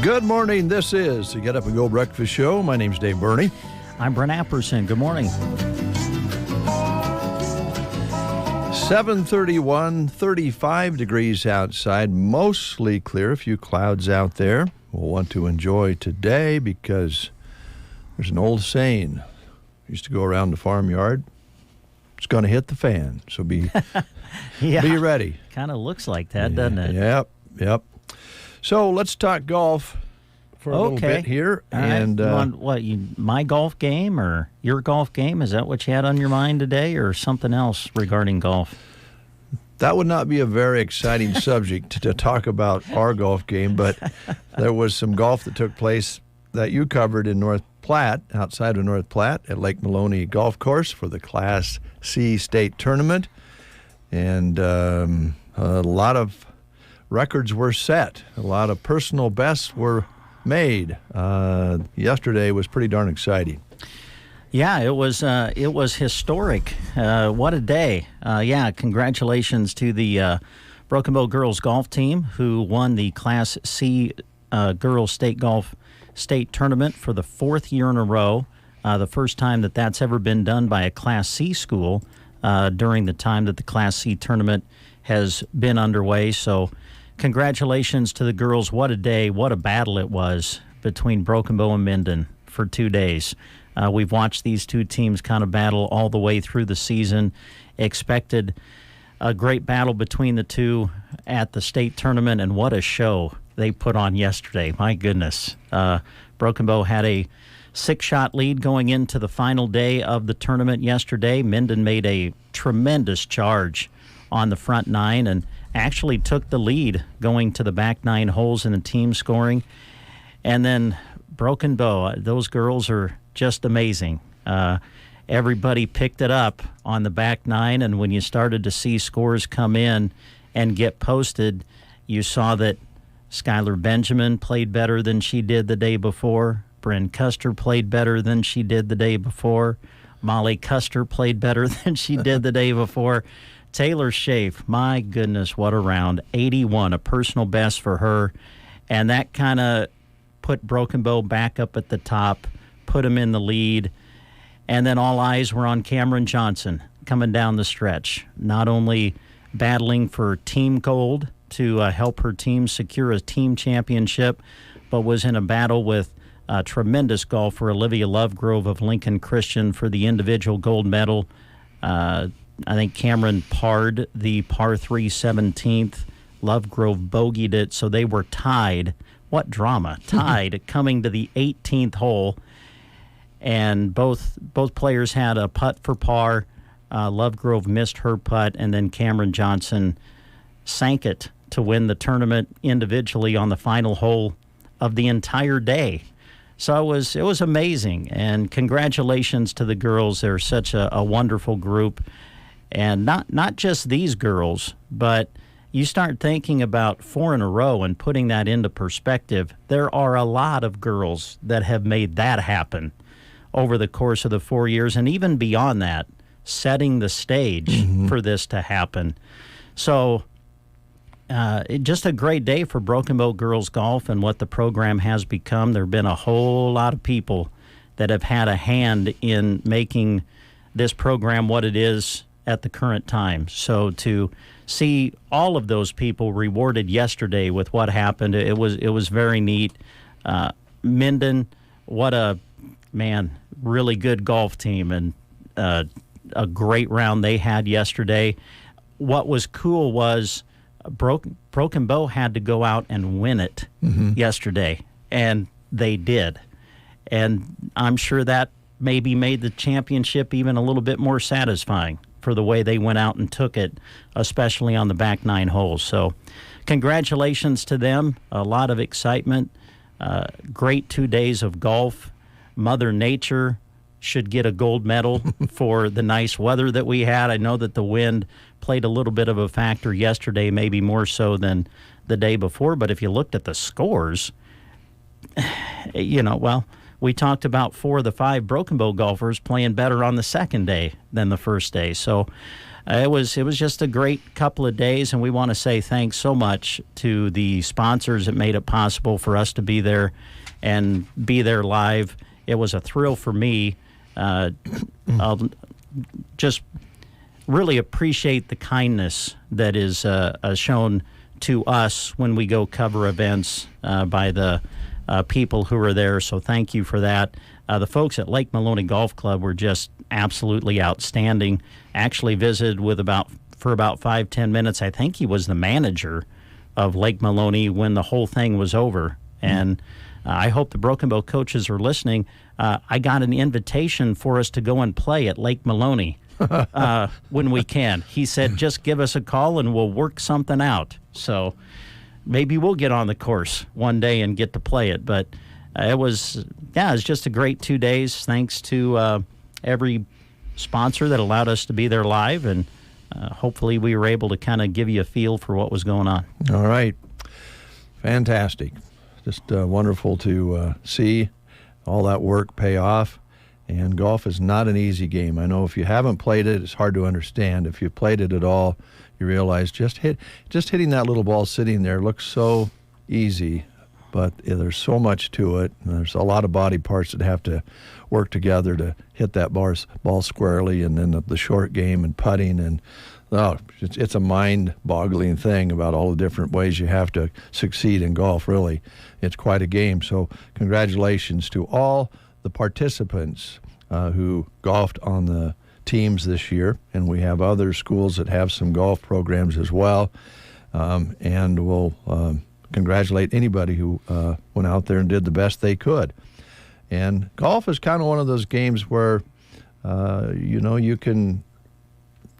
Good morning. This is the Get Up and Go Breakfast Show. My name's Dave Burney. I'm Brent Apperson. Good morning. 7:31, 35 degrees outside, mostly clear, a few clouds out there. We'll want to enjoy today because there's an old saying. Used to go around the farmyard. It's going to hit the fan, so be be ready. Kind of looks like that, doesn't it? Yep. So let's talk golf for a little bit here. And you want, my golf game or your golf game? Is that what you had on your mind today, or something else regarding golf? That would not be a very exciting subject to talk about our golf game, but there was some golf that took place that you covered in North Platte, outside of North Platte, at Lake Maloney Golf Course for the Class C state tournament. And a lot of records were set. A lot of personal bests were made. Yesterday was pretty darn exciting. Yeah, it was historic. What a day. Congratulations to the Broken Bow girls golf team who won the Class C girls state tournament for the fourth year in a row. The first time that that's ever been done by a Class C school during the time that the Class C tournament has been underway. So congratulations to the girls. What a day, what a battle it was between Broken Bow and Minden for 2 days. We've watched these two teams kind of battle all the way through the season. Expected a great battle between the two at the state tournament, and what a show they put on yesterday. My goodness. Broken Bow had a 6-shot lead going into the final day of the tournament yesterday. Minden made a tremendous charge on the front nine and actually took the lead going to the back 9 holes in the team scoring. And then Broken Bow, those girls are just amazing. Everybody picked it up on the back 9, and when you started to see scores come in and get posted, you saw that Skylar Benjamin played better than she did the day before. Bryn Custer played better than she did the day before. Molly Custer played better than she did the day before. Taylor Schaaf, my goodness, what a round. 81, a personal best for her. And that kind of put Broken Bow back up at the top, put him in the lead. And then all eyes were on Cameron Johnson coming down the stretch, not only battling for team gold to help her team secure a team championship, but was in a battle with tremendous golfer Olivia Lovegrove of Lincoln Christian for the individual gold medal. I think Cameron parred the par 3 17th. Lovegrove bogeyed it, so they were tied. What drama. Tied coming to the 18th hole. And both players had a putt for par. Lovegrove missed her putt, and then Cameron Johnson sank it to win the tournament individually on the final hole of the entire day. So it was amazing, and congratulations to the girls. They're such a wonderful group. And not just these girls, but you start thinking about 4 in a row and putting that into perspective. There are a lot of girls that have made that happen over the course of the 4 years, and even beyond that, setting the stage for this to happen. So just a great day for Broken Bow girls golf and what the program has become. There have been a whole lot of people that have had a hand in making this program what it is at the current time. So to see all of those people rewarded yesterday with what happened, it was very neat. Minden, what a man, really good golf team, and a great round they had yesterday. What was cool was Broken Bow had to go out and win it yesterday, and they did. And I'm sure that maybe made the championship even a little bit more satisfying for the way they went out and took it, especially on the back 9 holes. So congratulations to them. A lot of excitement. Great 2 days of golf. Mother Nature should get a gold medal for the nice weather that we had. I know that the wind played a little bit of a factor yesterday, maybe more so than the day before. But if you looked at the scores, we talked about 4 of the 5 Broken Bow golfers playing better on the second day than the first day. So it was just a great couple of days, and we want to say thanks so much to the sponsors that made it possible for us to be there and be there live. It was a thrill for me. I'll just really appreciate the kindness that is shown to us when we go cover events by the people who are there. So thank you for that. The folks at Lake Maloney Golf Club were just absolutely outstanding. Actually visited for about 5-10 minutes. I think he was the manager of Lake Maloney when the whole thing was over. And I hope the Broken Bow coaches are listening. I got an invitation for us to go and play at Lake Maloney when we can. He said, just give us a call and we'll work something out. So maybe we'll get on the course one day and get to play it. But it was just a great 2 days. Thanks to every sponsor that allowed us to be there live. And hopefully we were able to kind of give you a feel for what was going on. All right. Fantastic. Just wonderful to see all that work pay off. And golf is not an easy game. I know if you haven't played it, it's hard to understand. If you've played it at all, you realize just hitting that little ball sitting there looks so easy, but there's so much to it. And there's a lot of body parts that have to work together to hit that ball squarely, and then the short game and putting, and it's a mind-boggling thing about all the different ways you have to succeed in golf, really. It's quite a game. So congratulations to all the participants who golfed on the teams this year, and we have other schools that have some golf programs as well, and we'll congratulate anybody who went out there and did the best they could. And golf is kind of one of those games where you can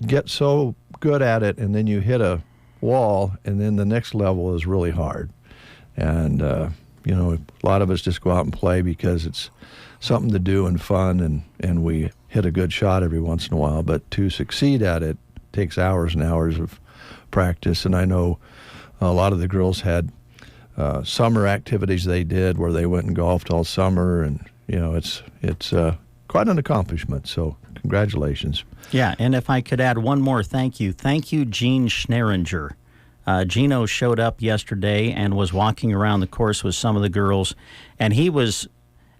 get so good at it, and then you hit a wall, and then the next level is really hard. And a lot of us just go out and play because it's something to do and fun, and we hit a good shot every once in a while. But to succeed at it takes hours and hours of practice. And I know a lot of the girls had summer activities they did where they went and golfed all summer, and it's quite an accomplishment. So congratulations. Yeah, and if I could add one more thank you, Gene Schneringer. Gino showed up yesterday and was walking around the course with some of the girls, and he was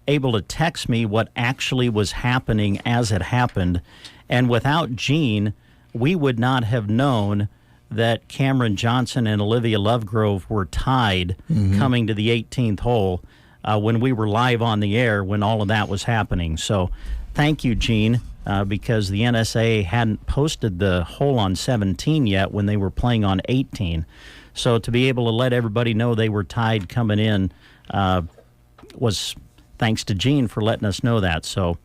able to text me what actually was happening as it happened. And without Gene, we would not have known that Cameron Johnson and Olivia Lovegrove were tied coming to the 18th hole when we were live on the air when all of that was happening. So thank you, Gene, because the NSA hadn't posted the hole on 17 yet when they were playing on 18. So to be able to let everybody know they were tied coming in was thanks to Gene for letting us know that. So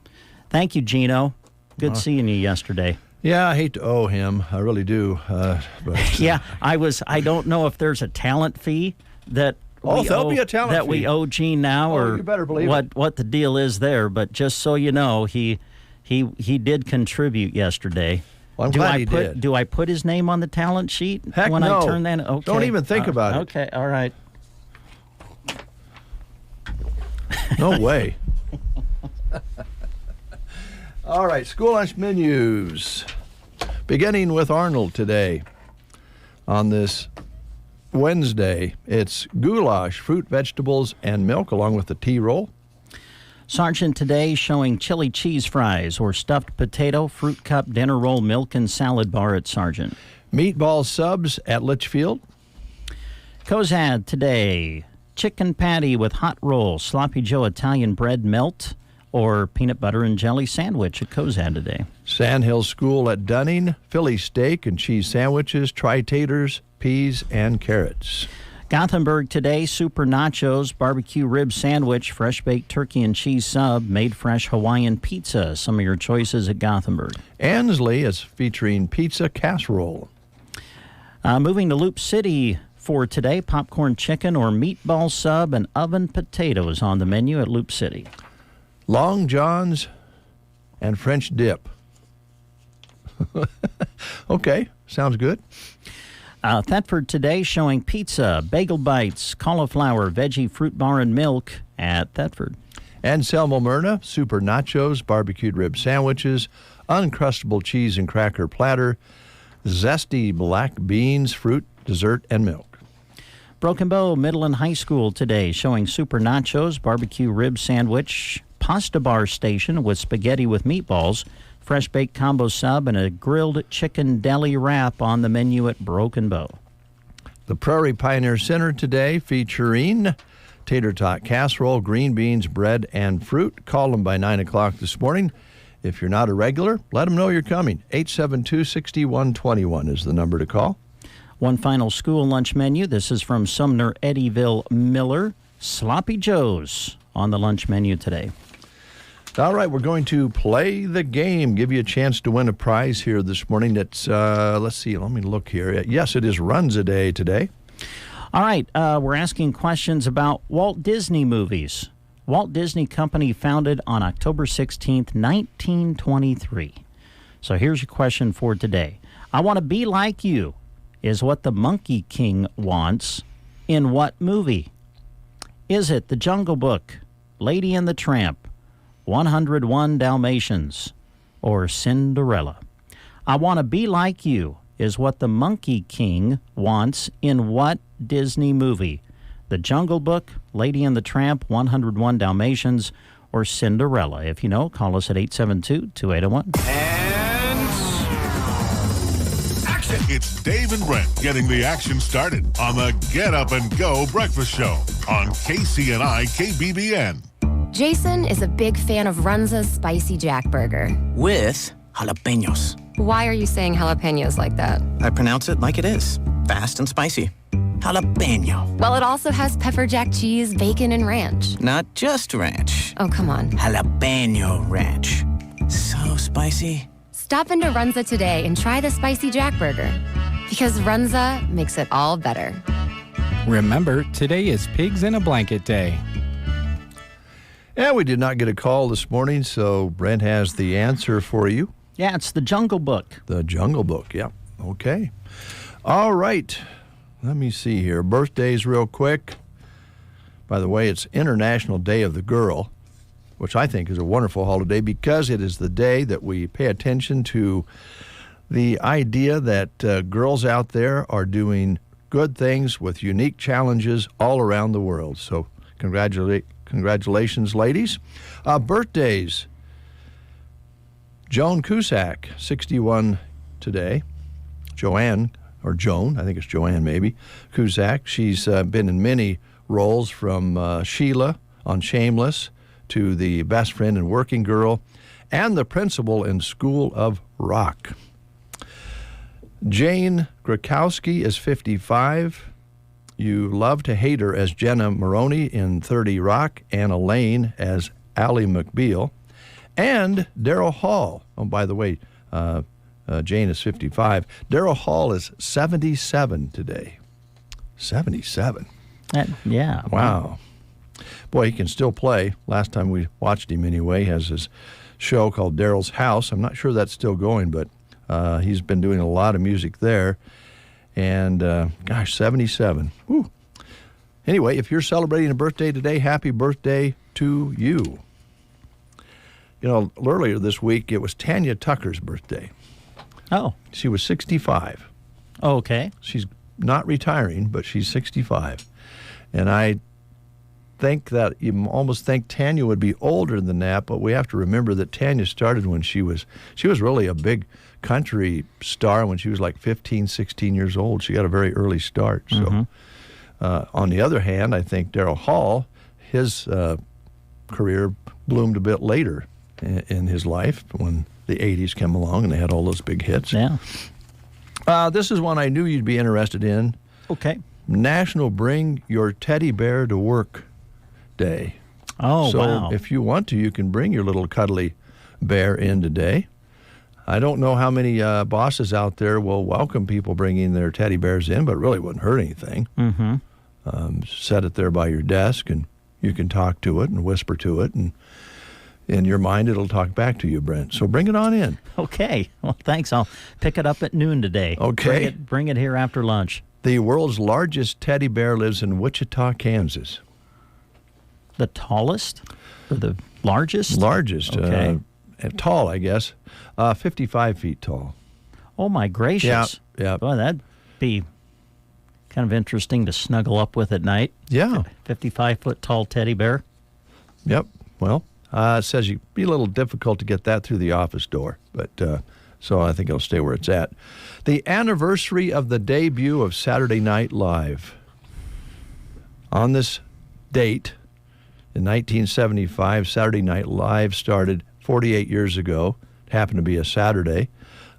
thank you, Gino. Good seeing you yesterday. Yeah, I hate to owe him. I really do. But, yeah, I don't know if there's a talent fee that be a talent that fee. We owe Gene now, or you better believe what the deal is there. But just so you know, he did contribute yesterday. Well, I'm glad he did. Do I put his name on the talent sheet Heck when no. I turn that? Okay. Don't even think about it. Okay, all right. No way. All right, school lunch menus. Beginning with Arnold today. On this Wednesday, it's goulash, fruit, vegetables, and milk, along with the tea roll. Sergeant today showing chili cheese fries or stuffed potato, fruit cup, dinner roll, milk, and salad bar at Sergeant. Meatball subs at Litchfield. Cozad today, chicken patty with hot roll, sloppy Joe Italian bread melt, or peanut butter and jelly sandwich at Cozad today. Sandhill School at Dunning, Philly steak and cheese sandwiches, tri-taters, peas, and carrots. Gothenburg today, super nachos, barbecue rib sandwich, fresh baked turkey and cheese sub, made fresh Hawaiian pizza. Some of your choices at Gothenburg. Ansley is featuring pizza casserole. Moving to Loup City for today, popcorn chicken or meatball sub and oven potatoes on the menu at Loup City. Long Johns and French dip. Okay, sounds good. Thetford today showing pizza, bagel bites, cauliflower, veggie fruit bar and milk at Thetford. And Selma Myrna, super nachos, barbecued rib sandwiches, uncrustable cheese and cracker platter, zesty black beans, fruit, dessert, and milk. Broken Bow Middle and High School today showing super nachos, barbecue rib sandwich, pasta bar station with spaghetti with meatballs, fresh baked combo sub, and a grilled chicken deli wrap on the menu at Broken Bow. The Prairie Pioneer Center today featuring tater tot casserole, green beans, bread, and fruit. Call them by 9 o'clock this morning. If you're not a regular, let them know you're coming. 872-6121 is the number to call. One final school lunch menu. This is from Sumner Eddyville Miller. Sloppy Joe's on the lunch menu today. All right, we're going to play the game, give you a chance to win a prize here this morning. That's, let's see, let me look here. Yes, it is Runza Day today. All right, we're asking questions about Walt Disney movies. Walt Disney Company founded on October 16th, 1923. So here's your question for today. I want to be like you is what the Monkey King wants in what movie? Is it The Jungle Book, Lady and the Tramp, 101 Dalmatians, or Cinderella? I want to be like you is what the Monkey King wants in what Disney movie? The Jungle Book, Lady and the Tramp, 101 Dalmatians, or Cinderella? If you know, call us at 872-2801. And action! It's Dave and Brent getting the action started on the Get Up and Go Breakfast Show on KCNI KBBN. Jason is a big fan of Runza's Spicy Jack Burger. With jalapenos. Why are you saying jalapenos like that? I pronounce it like it is. Fast and spicy. Jalapeno. Well, it also has pepper jack cheese, bacon, and ranch. Not just ranch. Oh, come on. Jalapeno ranch. So spicy. Stop into Runza today and try the Spicy Jack Burger. Because Runza makes it all better. Remember, today is Pigs in a Blanket Day. And we did not get a call this morning, so Brent has the answer for you. Yeah, it's The Jungle Book. The Jungle Book, yeah. Okay. All right. Let me see here. Birthdays real quick. By the way, it's International Day of the Girl, which I think is a wonderful holiday because it is the day that we pay attention to the idea that girls out there are doing good things with unique challenges all around the world. So congratulations, ladies. Birthdays. Joan Cusack, 61 today. Joan, I think it's Joanne maybe, Cusack. She's been in many roles from Sheila on Shameless to the best friend in Working Girl and the principal in School of Rock. Jane Krakowski is 55. You love to hate her as Jenna Maroney in 30 Rock and Elaine as Ally McBeal. And Daryl Hall. Oh, by the way, Jane is 55. Daryl Hall is 77 today. 77. Yeah. Wow. Boy, he can still play. Last time we watched him anyway, he has his show called Daryl's House. I'm not sure that's still going, but he's been doing a lot of music there. And, 77. Whew. Anyway, if you're celebrating a birthday today, happy birthday to you. You know, earlier this week, it was Tanya Tucker's birthday. Oh. She was 65. Okay. She's not retiring, but she's 65. And I think that you almost think Tanya would be older than that, but we have to remember that Tanya started when she was really a big country star when she was like 15, 16 years old. She got a very early start. So, on the other hand, I think Daryl Hall, his career bloomed a bit later in his life when the 80s came along and they had all those big hits. Yeah. This is one I knew you'd be interested in. Okay. National Bring Your Teddy Bear to Work Day. Oh, so wow. if you want to, you can bring your little cuddly bear in today. I don't know how many bosses out there will welcome people bringing their teddy bears in, but it really wouldn't hurt anything. Mm-hmm. Set it there by your desk, and you can talk to it and whisper to it, and in your mind, it'll talk back to you, Brent. So bring it on in. Okay. Well, thanks. I'll pick it up at noon today. Okay. Bring it here after lunch. The world's largest teddy bear lives in Wichita, Kansas. The tallest? Or the largest? Largest. Okay. Tall, I guess. 55 feet tall. Oh, my gracious. Yeah. Boy, that'd be kind of interesting to snuggle up with at night. Yeah. 55-foot tall teddy bear. Yep. Well, it says it'd be a little difficult to get that through the office door, but so I think it'll stay where it's at. The anniversary of the debut of Saturday Night Live. On this date, in 1975, Saturday Night Live started 48 years ago. It happened to be a Saturday.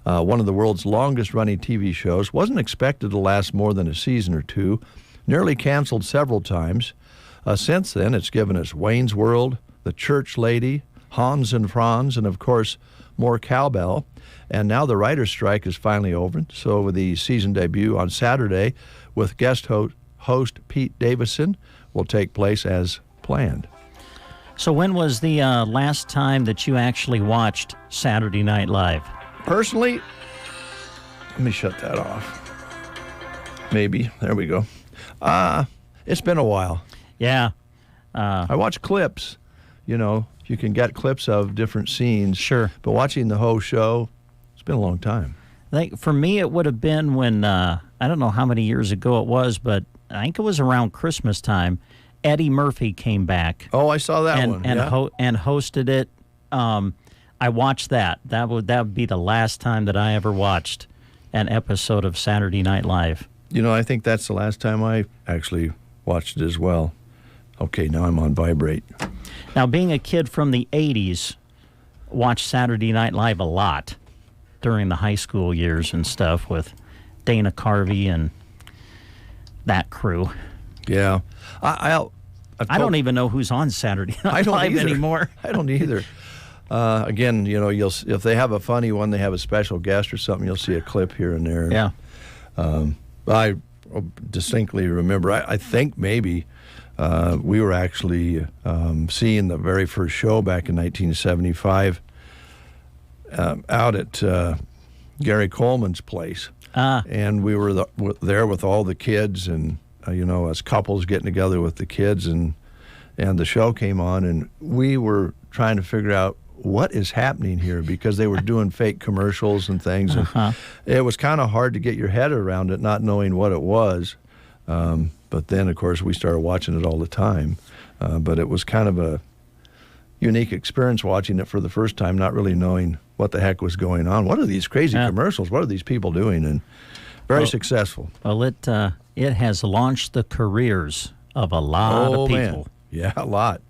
One of the world's longest-running TV shows. Wasn't expected to last more than a season or two. Nearly canceled several times. Since then, it's given us Wayne's World, The Church Lady, Hans and Franz, and of course, more cowbell. And now the writer's strike is finally over. So the season debut on Saturday with guest host Pete Davidson will take place as planned. So when was the last time that you actually watched Saturday Night Live? Personally, let me shut that off. Maybe. There we go. It's been a while. Yeah. I watch clips. You can get clips of different scenes. Sure. But watching the whole show, it's been a long time. I think for me it would have been when, I don't know how many years ago it was, but I think it was around Christmas time, Eddie Murphy came back. Oh, I saw that one. And, yeah. and hosted it. I watched that. That would be the last time that I ever watched an episode of Saturday Night Live. I think that's the last time I actually watched it as well. Okay, now I'm on vibrate. Now, being a kid from the 80s, watched Saturday Night Live a lot during the high school years and stuff with Dana Carvey and that crew. Yeah. I don't even know who's on Saturday Night Live anymore. I don't either. Again, if they have a funny one, they have a special guest or something, you'll see a clip here and there. Yeah. I distinctly remember, I think maybe we were actually seeing the very first show back in 1975 out at Gary Coleman's place. And we were there with all the kids and, as couples getting together with the kids. And the show came on, and we were trying to figure out what is happening here because they were doing fake commercials and things. And it was kind of hard to get your head around it, not knowing what it was. But then, of course, we started watching it all the time. But it was kind of a unique experience watching it for the first time, not really knowing what the heck was going on. What are these crazy commercials? What are these people doing? And very successful. Well, it has launched the careers of a lot of people. Man. Yeah, a lot.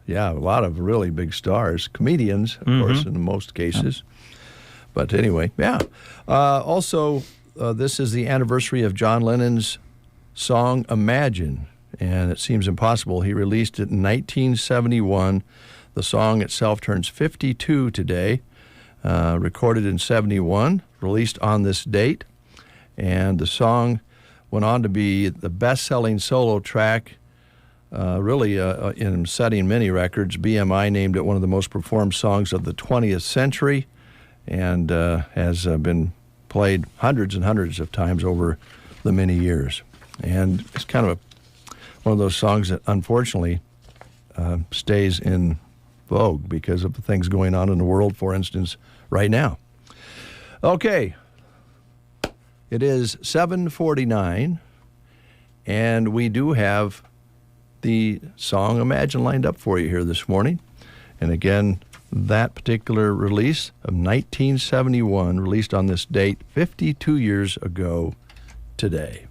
Yeah, a lot of really big stars. Comedians, of course, in most cases. But anyway, yeah. Also, this is the anniversary of John Lennon's song Imagine, and it seems impossible. He released it in 1971. The song itself turns 52 today, recorded in 71, released on this date, and the song went on to be the best-selling solo track, really in setting many records. BMI named it one of the most performed songs of the 20th century, and has been played hundreds and hundreds of times over the many years. And it's kind of one of those songs that unfortunately stays in vogue because of the things going on in the world, for instance, right now. Okay, it is 7:49, and we do have the song Imagine lined up for you here this morning. And again, that particular release of 1971, released on this date 52 years ago today.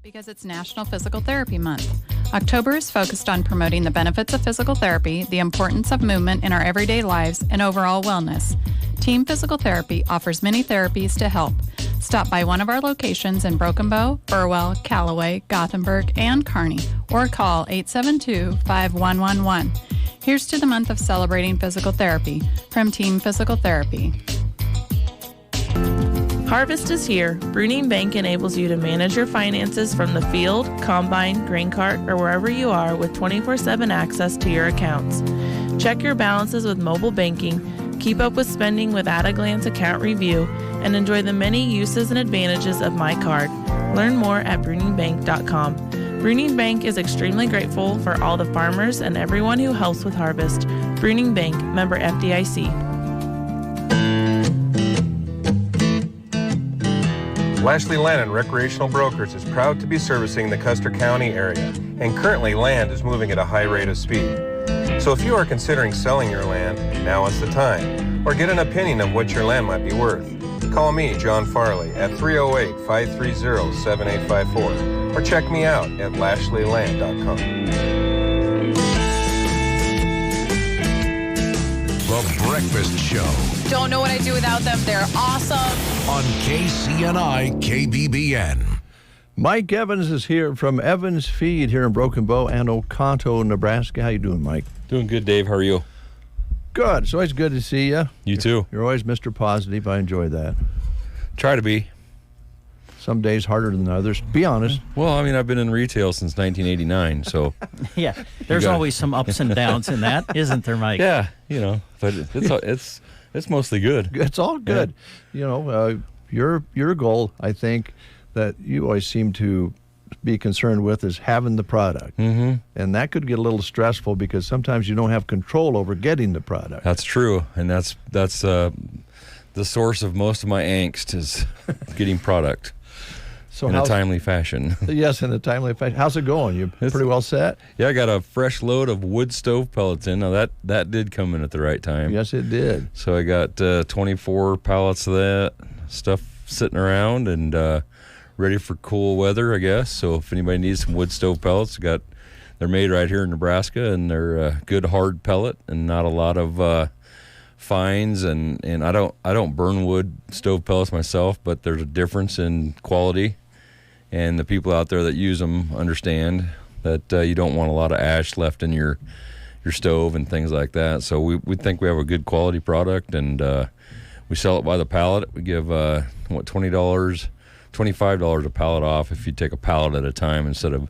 Because it's National Physical Therapy Month. October is focused on promoting the benefits of physical therapy, the importance of movement in our everyday lives, and overall wellness. Team Physical Therapy offers many therapies to help. Stop by one of our locations in Broken Bow, Burwell, Callaway, Gothenburg, and Kearney, or call 872-5111. Here's to the month of celebrating physical therapy from Team Physical Therapy. Harvest is here. Bruning Bank enables you to manage your finances from the field, combine, grain cart, or wherever you are with 24/7 access to your accounts. Check your balances with mobile banking, keep up with spending with at-a-glance account review, and enjoy the many uses and advantages of My Card. Learn more at bruningbank.com. Bruning Bank is extremely grateful for all the farmers and everyone who helps with harvest. Bruning Bank, member FDIC. Lashley Land & Recreational Brokers is proud to be servicing the Custer County area, and currently land is moving at a high rate of speed. So if you are considering selling your land, now is the time, or get an opinion of what your land might be worth. Call me, John Farley, at 308-530-7854, or check me out at lashleyland.com. The Breakfast Show Don't know what I'd do without them. They're awesome. on KCNI KBBN. Mike Evans is here from Evans Feed here in Broken Bow and Oconto, Nebraska. How you doing, Mike? Doing good, Dave. How are you? Good. It's always good to see you. You too. You're always Mr. Positive. I enjoy that. Try to be. Some days harder than others. Be honest. Well, I mean, I've been in retail since 1989, so. Yeah, there's always some ups and downs in that, isn't there, Mike? Yeah, but it's mostly good. It's all good. Yeah. Your goal, I think, that you always seem to be concerned with is having the product. Mm-hmm. And that could get a little stressful because sometimes you don't have control over getting the product. That's true, and that's the source of most of my angst is getting product in a timely fashion. Yes, in a timely fashion. How's it going? You pretty well set? Yeah, I got a fresh load of wood stove pellets in. Now that did come in at the right time. Yes, it did. So I got 24 pallets of that stuff sitting around and ready for cool weather, I guess. So if anybody needs some wood stove pellets, they're made right here in Nebraska, and they're a good hard pellet and not a lot of fines. And I don't burn wood stove pellets myself, but there's a difference in quality. And the people out there that use them understand that you don't want a lot of ash left in your stove and things like that. So we think we have a good quality product, and we sell it by the pallet. We give $25 a pallet off if you take a pallet at a time instead of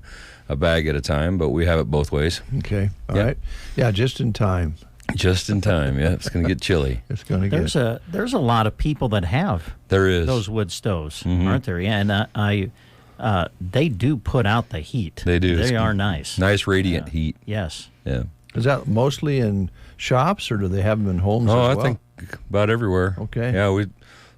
a bag at a time. But we have it both ways. Okay, all right. Yeah, just in time. Just in time. Yeah, it's going to get chilly. It's going to get. There's a lot of people that have those wood stoves, aren't there? Yeah, and they do put out the heat. They do. They are nice. Nice radiant heat. Yes. Yeah. Is that mostly in shops, or do they have them in homes as well? I think about everywhere. Okay. Yeah,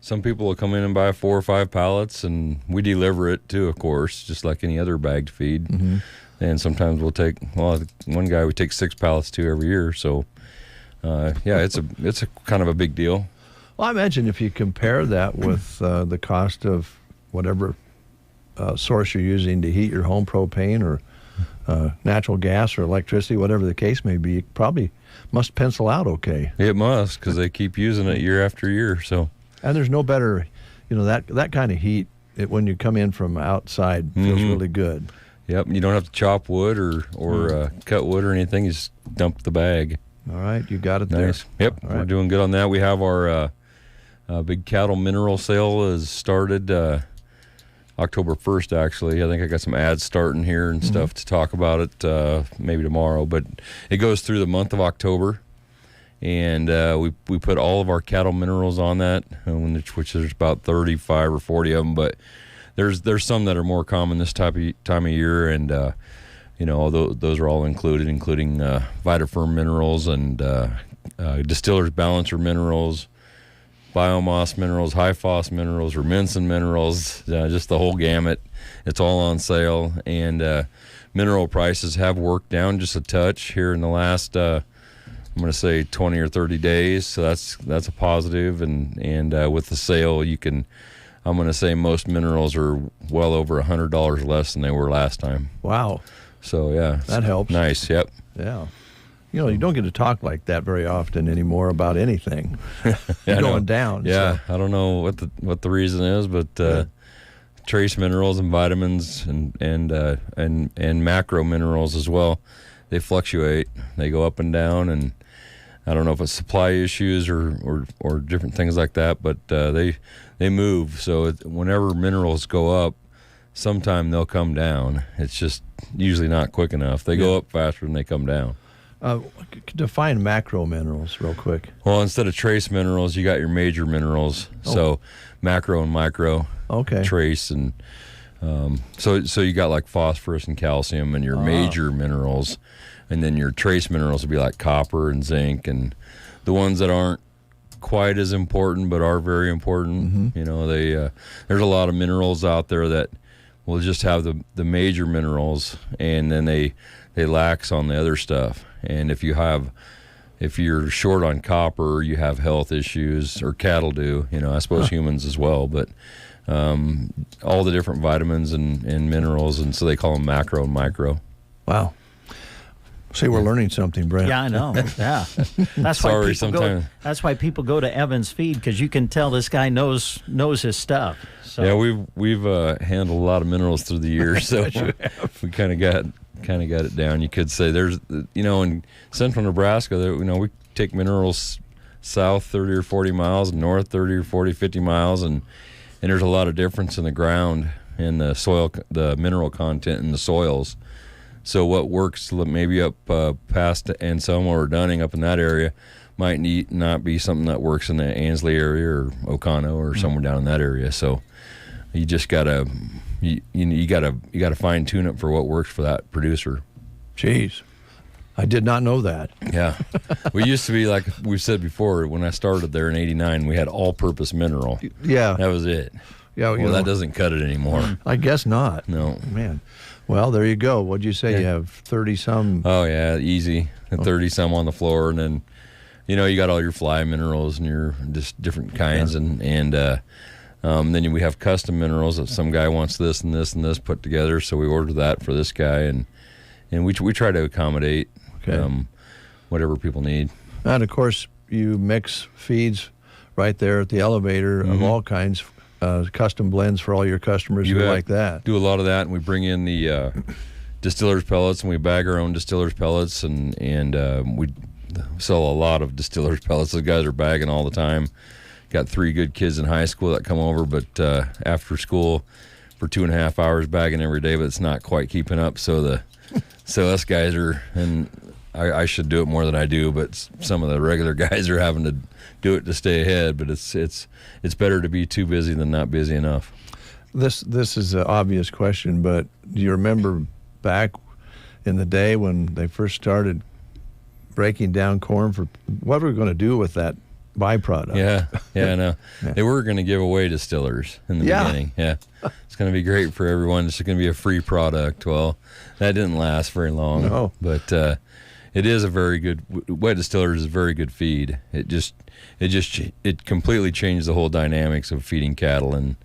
some people will come in and buy 4 or 5 pallets, and we deliver it too, of course, just like any other bagged feed. Mm-hmm. And sometimes we take 6 pallets too every year. So, it's a kind of a big deal. Well, I imagine if you compare that with the cost of whatever source you're using to heat your home, propane or natural gas or electricity, whatever the case may be, it probably must pencil out okay. It must, because they keep using it year after year. So, and there's no better, that kind of heat. When you come in from outside, feels really good. Yep, you don't have to chop wood or cut wood or anything. You just dump the bag. All right, you got it nice. there. Yep, we're doing good on that. We have our big cattle mineral sale has started October 1st, actually. I think I got some ads starting here and stuff to talk about it maybe tomorrow. But it goes through the month of October. And we put all of our cattle minerals on that, which there's about 35 or 40 of them. But there's some that are more common this time of year. And, those are all included, including Vitafirm minerals and Distiller's Balancer minerals, Biomass minerals, high phos minerals, Rumensin minerals, just the whole gamut. It's all on sale, and mineral prices have worked down just a touch here in the last, I'm going to say 20 or 30 days. So that's a positive, and with the sale, you can I'm going to say most minerals are well over $100 less than they were last time. Wow. So, yeah. That helps. Nice, yep. Yeah. You don't get to talk like that very often anymore about anything. Going down. Yeah, so. I don't know what the reason is, but trace minerals and vitamins and macro minerals as well, they fluctuate. They go up and down, and I don't know if it's supply issues or different things like that, but they move. So whenever minerals go up, sometime they'll come down. It's just usually not quick enough. They go up faster than they come down. Define macro minerals real quick. Well, instead of trace minerals, you got your major minerals. So macro and micro. Okay. Trace and so you got like phosphorus and calcium and your major minerals, and then your trace minerals would be like copper and zinc, and the ones that aren't quite as important but are very important. There's a lot of minerals out there that will just have the major minerals, and then they lax on the other stuff. And if you're short on copper, you have health issues, or cattle do, I suppose humans as well, but all the different vitamins and minerals, and so they call them macro and micro. Wow. See, we're learning something, Brent. Yeah, I know. Yeah, that's why people go to Evans Feed, because you can tell this guy knows his stuff. So. Yeah, we've handled a lot of minerals through the years, so we kind of got it down. You could say there's in central Nebraska, we take minerals south 30 or 40 miles, and north 30 or 40, 50 miles, and there's a lot of difference in the ground and the soil, the mineral content in the soils. So what works maybe up past Anselmo or Dunning up in that area might not be something that works in the Ansley area or Oconto or somewhere down in that area. So you just gotta fine tune it for what works for that producer. Jeez, I did not know that. Yeah, we used to be, like we've said before, when I started there in '89, we had all-purpose mineral. Yeah, that was it. Yeah, well, that doesn't cut it anymore. I guess not. No, man. Well, there you go. What'd you say? You have 30-some? Oh, yeah, easy. 30-some on the floor, and then, you got all your fly minerals and your just different kinds, and then we have custom minerals that some guy wants this and this and this put together, so we order that for this guy, and we try to accommodate whatever people need. And, of course, you mix feeds right there at the elevator of all kinds. Custom blends for all your customers who like that. Do a lot of that, and we bring in the distillers pellets, and we bag our own distillers pellets, and we sell a lot of distillers pellets. Those guys are bagging all the time. Got 3 good kids in high school that come over, but after school for 2.5 hours bagging every day, but it's not quite keeping up. So us guys are, and I should do it more than I do, but some of the regular guys are having to do it to stay ahead. But it's better to be too busy than not busy enough. This is an obvious question, but do you remember back in the day when they first started breaking down corn for what we're going to do with that byproduct? Yeah, I know. They were going to give away distillers in the beginning. Yeah, it's going to be great for everyone. It's going to be a free product. Well, that didn't last very long. No, but it is a very good wet distillers is a very good feed. It completely changed the whole dynamics of feeding cattle in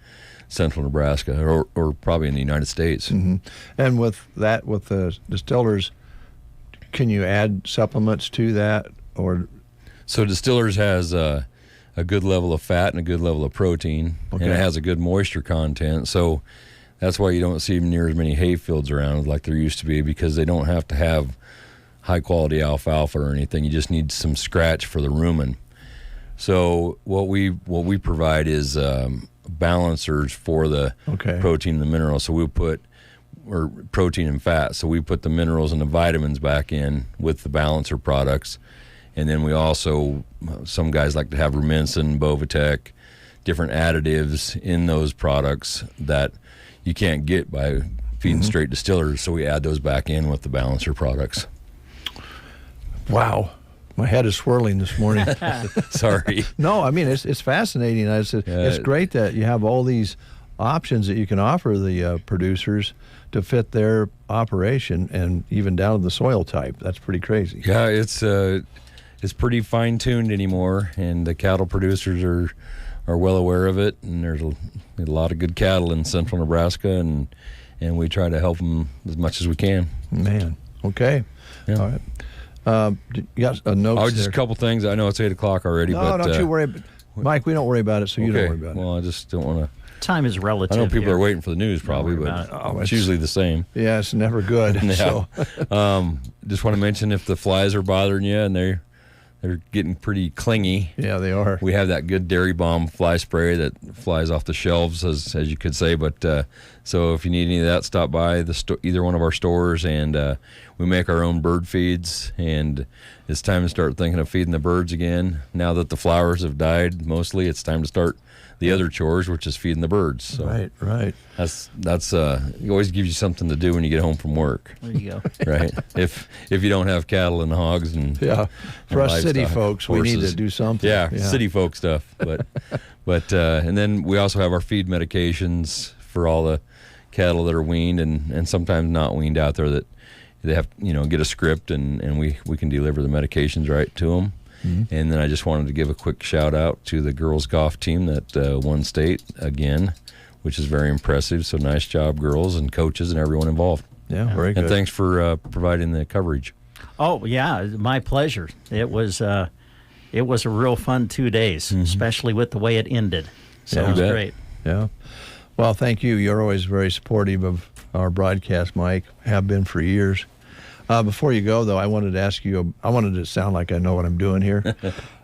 central Nebraska, or probably in the United States. Mm-hmm. And with the distillers, can you add supplements to that, or? So distillers has a good level of fat and a good level of protein, and it has a good moisture content. So that's why you don't see near as many hay fields around like there used to be, because they don't have to have high quality alfalfa or anything. You just need some scratch for the rumen. So what we provide is balancers for the protein and the minerals. So we'll put protein and fat. So we put the minerals and the vitamins back in with the balancer products. And then we also, some guys like to have Rumensin, Bovatec, different additives in those products that you can't get by feeding straight distillers. So we add those back in with the balancer products. Wow. My head is swirling this morning. Sorry. No, I mean, it's fascinating. It's great that you have all these options that you can offer the producers to fit their operation, and even down to the soil type. That's pretty crazy. Yeah, it's pretty fine-tuned anymore, and the cattle producers are well aware of it, and there's a lot of good cattle in central Nebraska, and we try to help them as much as we can. Man, okay. Yeah. All right. You got a note Just a couple things. I know it's 8 o'clock already. No, but, don't you worry. Mike, we don't worry about it, so you don't worry about it. Well, I just don't want to. Time is relative. I know people here. are waiting for the news probably, but it's usually the same. Yeah, it's never good. Yeah. So. Just want to mention if the flies are bothering you and they're getting pretty clingy. Yeah, they are. We have that good Dairy Bomb fly spray that flies off the shelves, as you could say. But so if you need any of that, stop by either one of our stores, and we make our own bird feeds. And it's time to start thinking of feeding the birds again. Now that the flowers have died, mostly, it's time to start the other chores, which is feeding the birds. So right. That's it always gives you something to do when you get home from work. There you go. Right. If you don't have cattle and hogs and for us city folks, horses, we need to do something. Yeah, city folk stuff. But and then we also have our feed medications for all the cattle that are weaned and sometimes not weaned out there that they have get a script and we can deliver the medications right to them. Mm-hmm. And then I just wanted to give a quick shout out to the girls golf team that won state again, which is very impressive. So nice job, girls and coaches and everyone involved. Yeah, very good. And thanks for providing the coverage. Oh yeah, my pleasure. It was a real fun 2 days, especially with the way it ended. So it was great. Yeah. Well, thank you. You're always very supportive of our broadcast, Mike. Have been for years. Before you go, though, I wanted to ask you. I wanted to sound like I know what I'm doing here,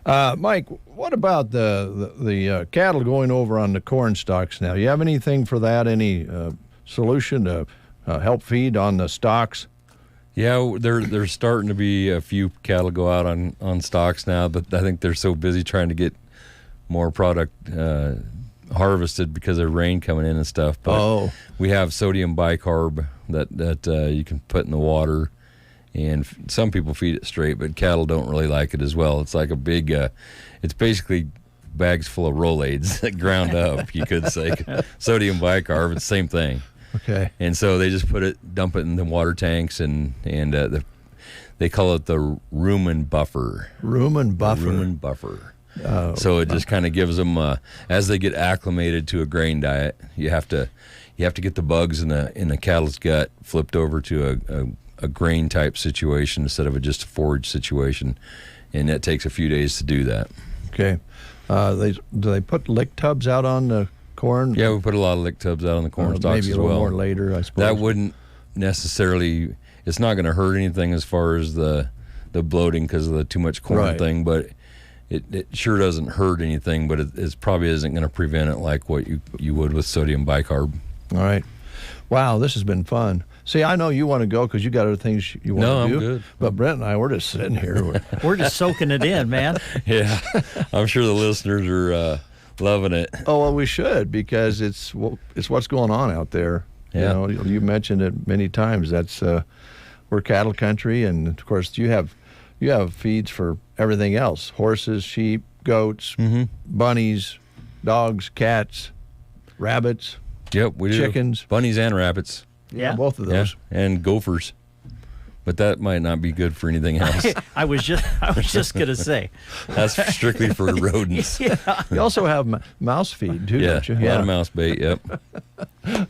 Mike. What about the cattle going over on the corn stalks now? You have anything for that? Any solution to help feed on the stalks? Yeah, there's starting to be a few cattle go out on stalks now, but I think they're so busy trying to get more product harvested because of rain coming in and stuff. But we have sodium bicarb that you can put in the water. And some people feed it straight, but cattle don't really like it as well. It's like a big, it's basically bags full of Rolaids that ground up, you could say. Sodium bicarb, it's the same thing. Okay. And so they just dump it in the water tanks, and they call it the rumen buffer. Rumen buffer. Rumen buffer. So it just kind of gives them, as they get acclimated to a grain diet, you have to get the bugs in the cattle's gut flipped over to a grain type situation instead of just a forage situation, and that takes a few days to do that. Okay. Do they put lick tubs out on the corn? Yeah, we put a lot of lick tubs out on the corn stalks as well. Maybe a little more later, I suppose. That wouldn't necessarily. It's not going to hurt anything as far as the bloating because of the too much corn thing, but it sure doesn't hurt anything. But it probably isn't going to prevent it like what you would with sodium bicarb. All right. Wow, this has been fun. See, I know you want to go because you got other things you want to do. No, I'm good. But Brent and I, we're just sitting here. We're just soaking it in, man. Yeah, I'm sure the listeners are loving it. Oh, well, we should because it's what's going on out there. Yeah. You mentioned it many times. That's we're cattle country, and of course you have feeds for everything else: horses, sheep, goats, bunnies, dogs, cats, rabbits. Yep, we do. Chickens, bunnies, and rabbits. Yeah, both of those. Yeah, and gophers. But that might not be good for anything else. I was just gonna say. That's strictly for rodents. Yeah. You also have mouse feed too, don't you? A lot of mouse bait. Yep.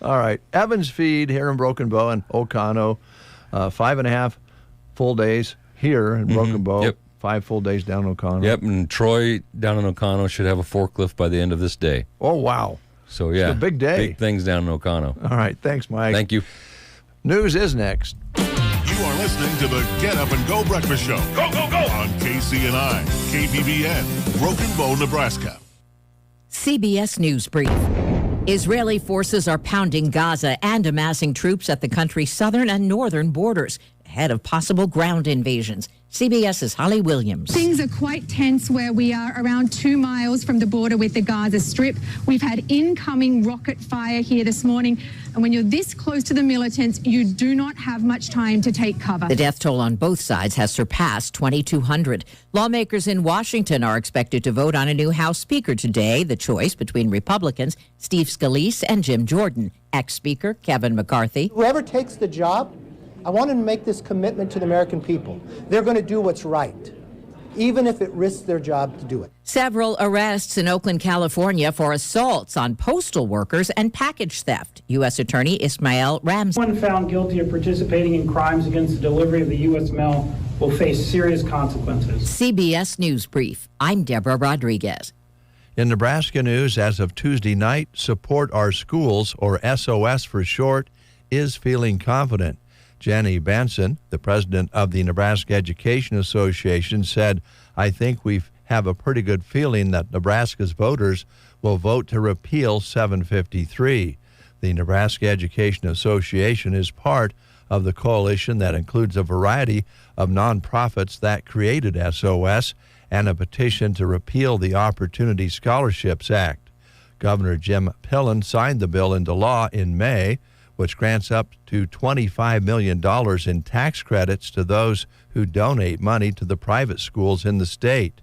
All right, Evans feed here in Broken Bow and Oconto, 5.5 full days here in Broken Bow. Yep. 5 full days down in Oconto. Yep, and Troy down in Oconto should have a forklift by the end of this day. Oh wow! So yeah, it's a big day. Big things down in Oconto. All right, thanks, Mike. Thank you. News is next. You are listening to the Get Up and Go Breakfast Show. Go, go, go! On KCNI, KBBN, Broken Bow, Nebraska. CBS News Brief. Israeli forces are pounding Gaza and amassing troops at the country's southern and northern borders ahead of possible ground invasions. CBS's Holly Williams. Things are quite tense where we are around 2 miles from the border with the Gaza Strip. We've had incoming rocket fire here this morning. And when you're this close to the militants, you do not have much time to take cover. The death toll on both sides has surpassed 2,200. Lawmakers in Washington are expected to vote on a new House Speaker today, the choice between Republicans Steve Scalise and Jim Jordan. Ex-Speaker Kevin McCarthy. Whoever takes the job, I want them to make this commitment to the American people. They're going to do what's right. even if it risks their job to do it. Several arrests in Oakland, California for assaults on postal workers and package theft. U.S. Attorney Ismael Ramsey. Anyone found guilty of participating in crimes against the delivery of the U.S. mail will face serious consequences. CBS News Brief. I'm Deborah Rodriguez. In Nebraska news, as of Tuesday night, Support Our Schools, or SOS for short, is feeling confident. Jenny Benson, the president of the Nebraska Education Association, said, "I think we have a pretty good feeling that Nebraska's voters will vote to repeal 753. The Nebraska Education Association is part of the coalition that includes a variety of nonprofits that created SOS and a petition to repeal the Opportunity Scholarships Act. Governor Jim Mullen signed the bill into law in May, which grants up to $25 million in tax credits to those who donate money to the private schools in the state.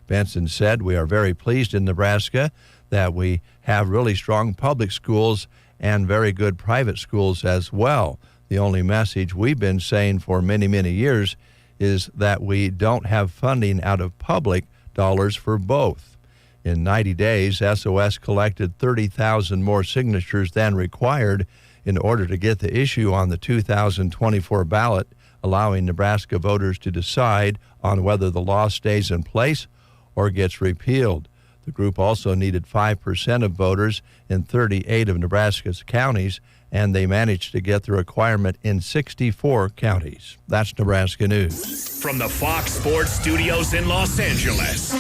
Benson said, "We are very pleased in Nebraska that we have really strong public schools and very good private schools as well. The only message we've been saying for many, many years is that we don't have funding out of public dollars for both." In 90 days, SOS collected 30,000 more signatures than required in order to get the issue on the 2024 ballot, allowing Nebraska voters to decide on whether the law stays in place or gets repealed. The group also needed 5% of voters in 38 of Nebraska's counties, and they managed to get the requirement in 64 counties. That's Nebraska News. From the Fox Sports Studios in Los Angeles,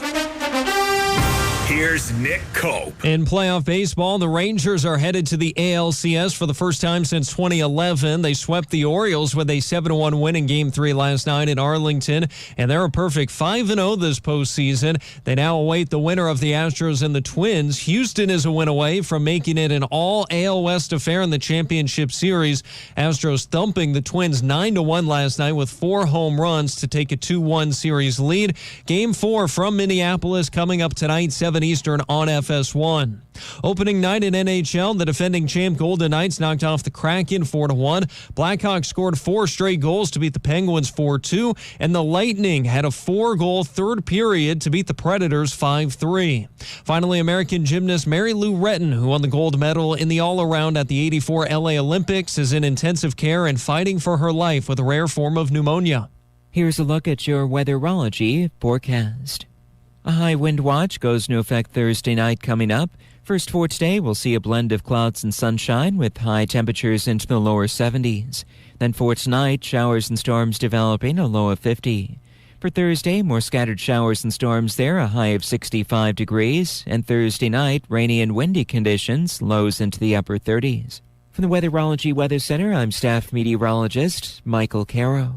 here's Nick Cope. In playoff baseball, the Rangers are headed to the ALCS for the first time since 2011. They swept the Orioles with a 7-1 win in Game 3 last night in Arlington, and they're a perfect 5-0 this postseason. They now await the winner of the Astros and the Twins. Houston is a win away from making it an all-AL West affair in the championship series. Astros thumping the Twins 9-1 last night with 4 home runs to take a 2-1 series lead. Game 4 from Minneapolis coming up tonight, 7 Eastern on FS1. Opening night in NHL, the defending champ Golden Knights knocked off the Kraken 4-1. Blackhawks scored 4 straight goals to beat the Penguins 4-2, and the Lightning had a 4-goal third period to beat the Predators 5-3. Finally, American gymnast Mary Lou Retton, who won the gold medal in the all-around at the '84 LA Olympics, is in intensive care and fighting for her life with a rare form of pneumonia. Here's a look at your weatherology forecast. A high wind watch goes into effect Thursday night coming up. First for today, we'll see a blend of clouds and sunshine with high temperatures into the lower 70s. Then for tonight, showers and storms developing, a low of 50. For Thursday, more scattered showers and storms there, a high of 65 degrees. And Thursday night, rainy and windy conditions, lows into the upper 30s. From the Weatherology Weather Center, I'm staff meteorologist Michael Caro.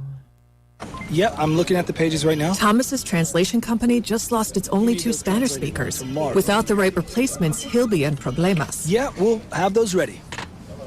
Yeah, I'm looking at the pages right now. Thomas's translation company just lost its only 2 Spanish speakers. Without the right replacements, he'll be in problemas. Yeah, we'll have those ready.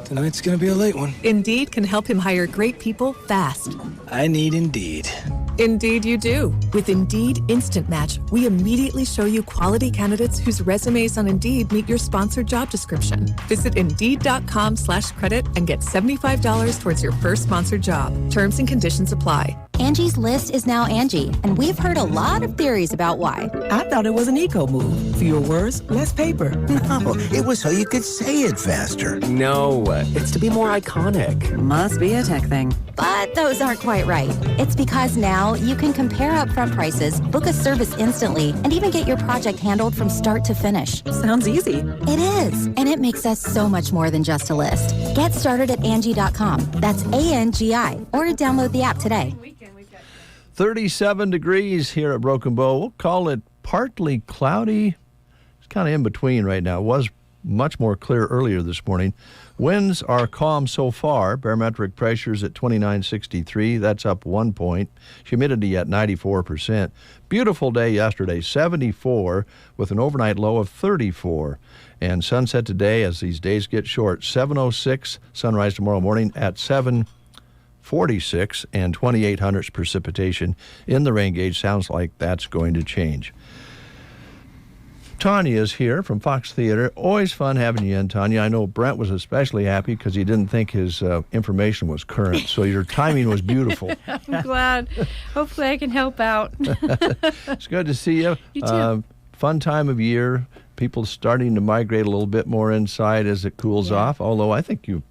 Tonight's gonna be a late one. Indeed can help him hire great people fast. I need Indeed. Indeed you do. With Indeed Instant Match, we immediately show you quality candidates whose resumes on Indeed meet your sponsored job description. Visit Indeed.com/credit and get $75 towards your first sponsored job. Terms and conditions apply. Angie's List is now Angie, and we've heard a lot of theories about why. I thought it was an eco move. Fewer words, less paper. No, it was so you could say it faster. No, it's to be more iconic. Must be a tech thing. But those aren't quite right. It's because now you can compare upfront prices, book a service instantly, and even get your project handled from start to finish. Sounds easy. It is, and it makes us so much more than just a list. Get started at Angie.com. That's ANGI, or download the app today. 37 degrees here at Broken Bow. We'll call it partly cloudy. It's kind of in between right now. It was much more clear earlier this morning. Winds are calm so far. Barometric pressures at 2963. That's up 1 point. Humidity at 94%. Beautiful day yesterday, 74, with an overnight low of 34. And sunset today, as these days get short, 7:06. Sunrise tomorrow morning at 7:46 and 2,800 precipitation in the rain gauge. Sounds like that's going to change. Tanya is here from Fox Theater. Always fun having you in, Tanya. I know Brent was especially happy because he didn't think his information was current, so your timing was beautiful. I'm glad. Hopefully I can help out. It's good to see you. You too. Fun time of year. People starting to migrate a little bit more inside as it cools off, although I think you've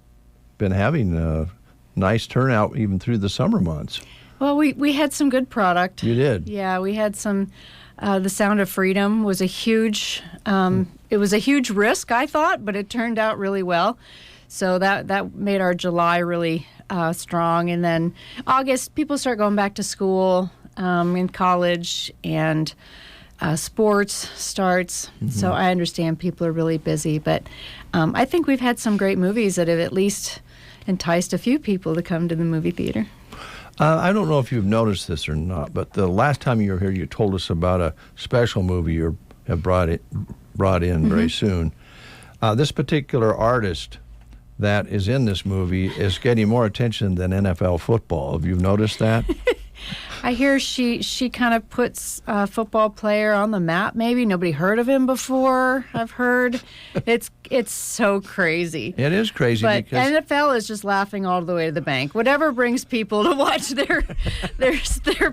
been having a nice turnout even through the summer months. Well, we had some good product. You did? Yeah, we had some. The Sound of Freedom was a huge. It was a huge risk, I thought, but it turned out really well. So that made our July really strong, and then August people start going back to school in college, and sports starts. Mm-hmm. So I understand people are really busy, but I think we've had some great movies that have at least enticed a few people to come to the movie theater. I don't know if you've noticed this or not, but the last time you were here, you told us about a special movie you have brought in very soon. This particular artist that is in this movie is getting more attention than NFL football. Have you noticed that? I hear she kind of puts a football player on the map. Maybe nobody heard of him before. I've heard it's so crazy. It is crazy, but because NFL is just laughing all the way to the bank. Whatever brings people to watch their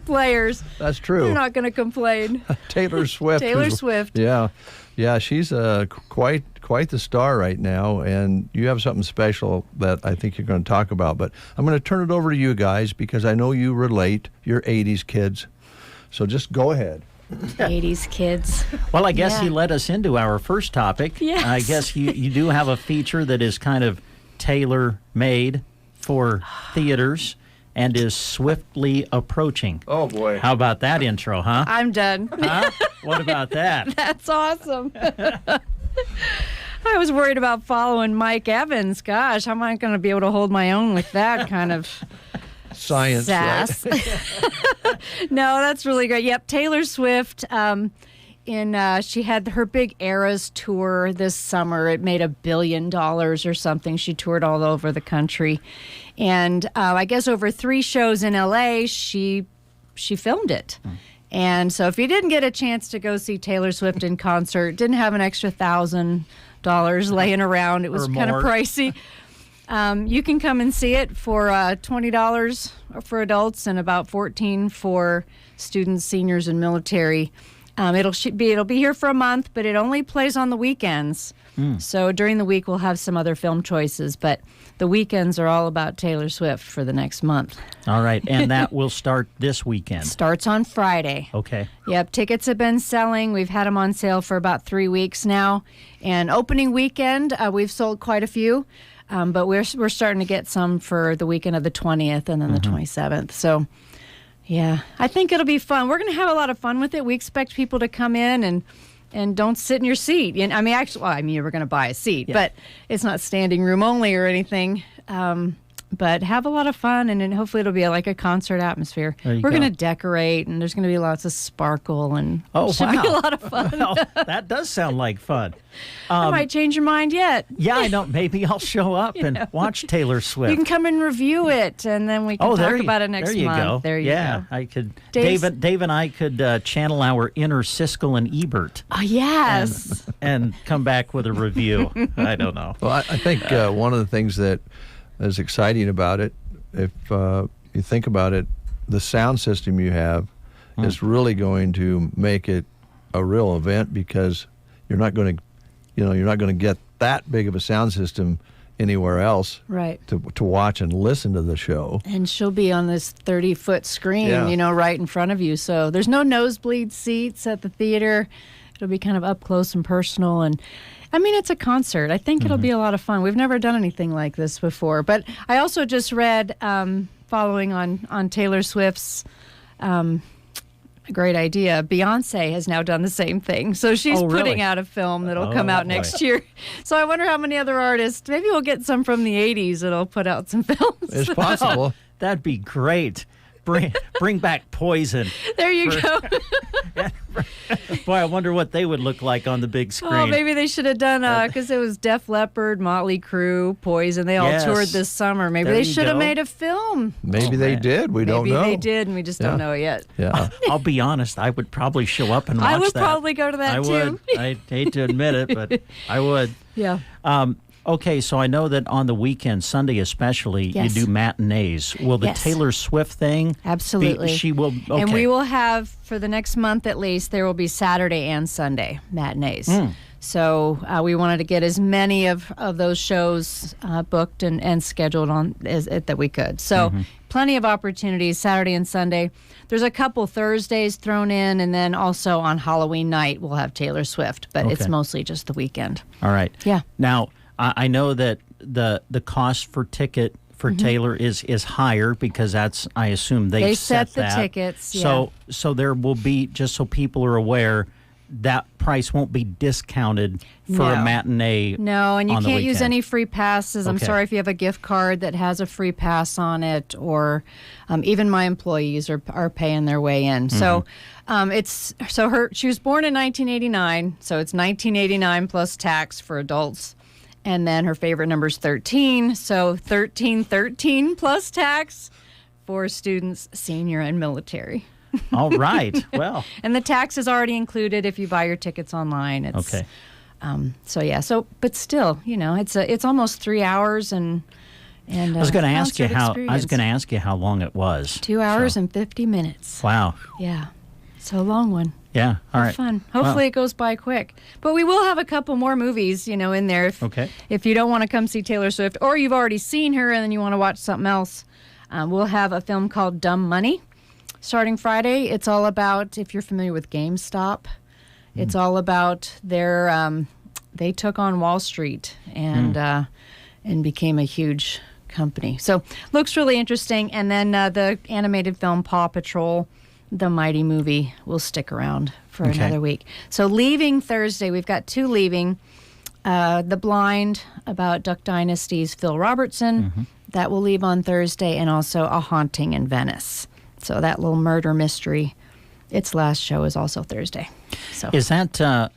players. That's true. They're not going to complain. Taylor Swift. Taylor Swift. Yeah, she's quite the star right now, and you have something special that I think you're going to talk about. But I'm going to turn it over to you guys because I know you relate. You're 80s kids, so just go ahead. 80s kids. Well, I guess he led us into our first topic. Yes. I guess you do have a feature that is kind of tailor-made for theaters and is swiftly approaching. Oh, boy. How about that intro, huh? I'm done. Huh? What about that? That's awesome. I was worried about following Mike Evans. Gosh, how am I going to be able to hold my own with that kind of science? Sass. Right? No, that's really great. Yep, Taylor Swift. She had her big Eras tour this summer. It made $1 billion or something. She toured all over the country, and I guess over 3 shows in LA, she filmed it. And so if you didn't get a chance to go see Taylor Swift in concert, didn't have an extra $1,000 laying around, it was kind of pricey. You can come and see it for $20 for adults and about $14 for students, seniors, and military. It'll be here for a month, but it only plays on the weekends. So during the week, we'll have some other film choices, but the weekends are all about Taylor Swift for the next month. All right, and that will start this weekend. Starts on Friday. Okay. Yep, tickets have been selling. We've had them on sale for about 3 weeks now. And opening weekend, we've sold quite a few, but we're starting to get some for the weekend of the 20th and then the 27th. So, yeah, I think it'll be fun. We're going to have a lot of fun with it. We expect people to come in and don't sit in your seat. I mean, you were going to buy a seat, but it's not standing room only or anything. But have a lot of fun, and then hopefully it'll be like a concert atmosphere. We're going to decorate, and there's going to be lots of sparkle, and it should be a lot of fun. Well, that does sound like fun. I might change your mind yet. Yeah, I know. Maybe I'll show up and watch Taylor Swift. You can come and review it, and then we can talk about it next month. There you go. I could. Dave and I could channel our inner Siskel and Ebert. Oh, yes. And come back with a review. I don't know. Well, I think one of the things that is exciting about it, if you think about it, the sound system you have is really going to make it a real event, because you're not going to get that big of a sound system anywhere else, right? To watch and listen to the show. And she'll be on this 30-foot screen, right in front of you. So there's no nosebleed seats at the theater. It'll be kind of up close and personal, and I mean, it's a concert. I think it'll be a lot of fun. We've never done anything like this before. But I also just read, following on Taylor Swift's great idea, Beyonce has now done the same thing. So she's putting out a film that'll come out next year. So I wonder how many other artists, maybe we'll get some from the 80s that'll put out some films. It's possible. That'd be great. bring back Poison. There you go. Boy, I wonder what they would look like on the big screen. Oh, maybe they should have done, because it was Def Leppard, Motley Crue, Poison. They all toured this summer. Maybe they should have made a film. Maybe they did. We don't know. Maybe they did, and we just don't know it yet. Yeah. I'll be honest. I would probably show up and watch that. I would probably go to that, too. I would. I hate to admit it, but I would. Yeah. Okay, so I know that on the weekend, Sunday especially, you do matinees. Will the Taylor Swift thing? Absolutely. She will. Okay. And we will have, for the next month at least, there will be Saturday and Sunday matinees. So we wanted to get as many of those shows booked and scheduled on that we could. So plenty of opportunities Saturday and Sunday. There's a couple Thursdays thrown in, and then also on Halloween night we'll have Taylor Swift, but it's mostly just the weekend. All right. Yeah. Now, I know that the cost for ticket for Taylor is higher because that's, I assume they set the that. tickets. So there will be, just so people are aware, that price won't be discounted for a matinee. No, and you can't use any free passes. I'm Okay. sorry if you have a gift card that has a free pass on it, or even my employees are paying their way in. So she was born in 1989, so it's 1989 plus tax for adults. And then her favorite number is 13, so 1313 plus tax for students, senior, and military. All right. Well. And the tax is already included if you buy your tickets online. It's, okay. But still, it's almost 3 hours, and I was going to ask you how long it was. 2 hours and 50 minutes. Wow. Yeah. So a long one. Yeah. All right. Fun. Hopefully it goes by quick. But we will have a couple more movies, in there. If you don't want to come see Taylor Swift, or you've already seen her and then you want to watch something else, we'll have a film called Dumb Money starting Friday. It's all about, if you're familiar with GameStop, it's all about they took on Wall Street and became a huge company. So looks really interesting. And then the animated film Paw Patrol, the Mighty movie, will stick around for another week. So leaving Thursday, we've got two leaving. The Blind, about Duck Dynasty's Phil Robertson, that will leave on Thursday, and also A Haunting in Venice. So that little murder mystery, its last show is also Thursday. So is that?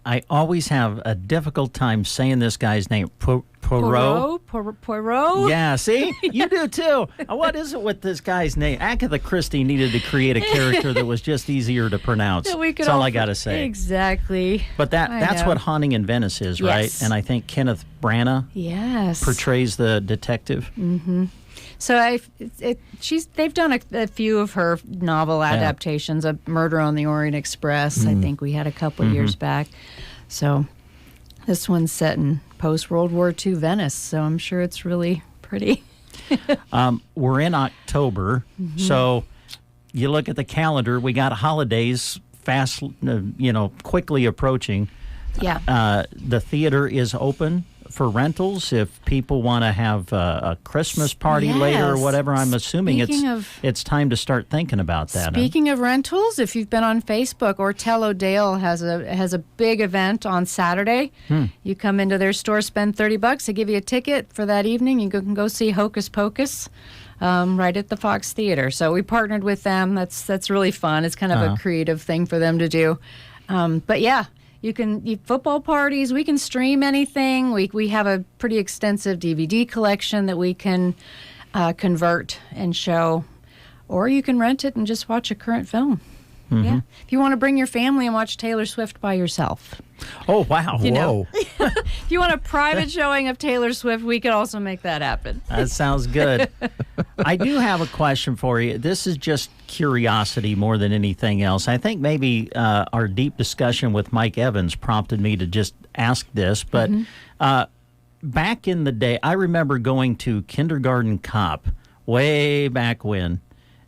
I always have a difficult time saying this guy's name. Poirot? Poirot? Yeah, see? You do too. What is it with this guy's name? Agatha Christie needed to create a character that was just easier to pronounce. That's all I got to say. Exactly. But that's what Haunting in Venice is, right? Yes. And I think Kenneth Branagh portrays the detective. Mm-hmm. So they've done a few of her novel adaptations. A Murder on the Orient Express, I think we had a couple years back. So this one's set in post-World War II Venice, so I'm sure it's really pretty. We're in October, so you look at the calendar, we got holidays fast, quickly approaching. Yeah. The theater is open for rentals if people want to have a Christmas party later or whatever. I'm assuming it's time to start thinking about that. Speaking of rentals, if you've been on Facebook, Ortel O'Dale has a big event on Saturday. You come into their store, spend $30, they give you a ticket for that evening. You can go see Hocus Pocus right at the Fox Theater. So we partnered with them. That's really fun. It's kind of a creative thing for them to do. But yeah. Football parties, we can stream anything. We have a pretty extensive DVD collection that we can convert and show. Or you can rent it and just watch a current film. Yeah. If you want to bring your family and watch Taylor Swift by yourself. Oh, wow. Whoa. If you want a private showing of Taylor Swift, we could also make that happen. That sounds good. I do have a question for you. This is just curiosity more than anything else. I think maybe our deep discussion with Mike Evans prompted me to just ask this. But back in the day, I remember going to Kindergarten Cop way back when.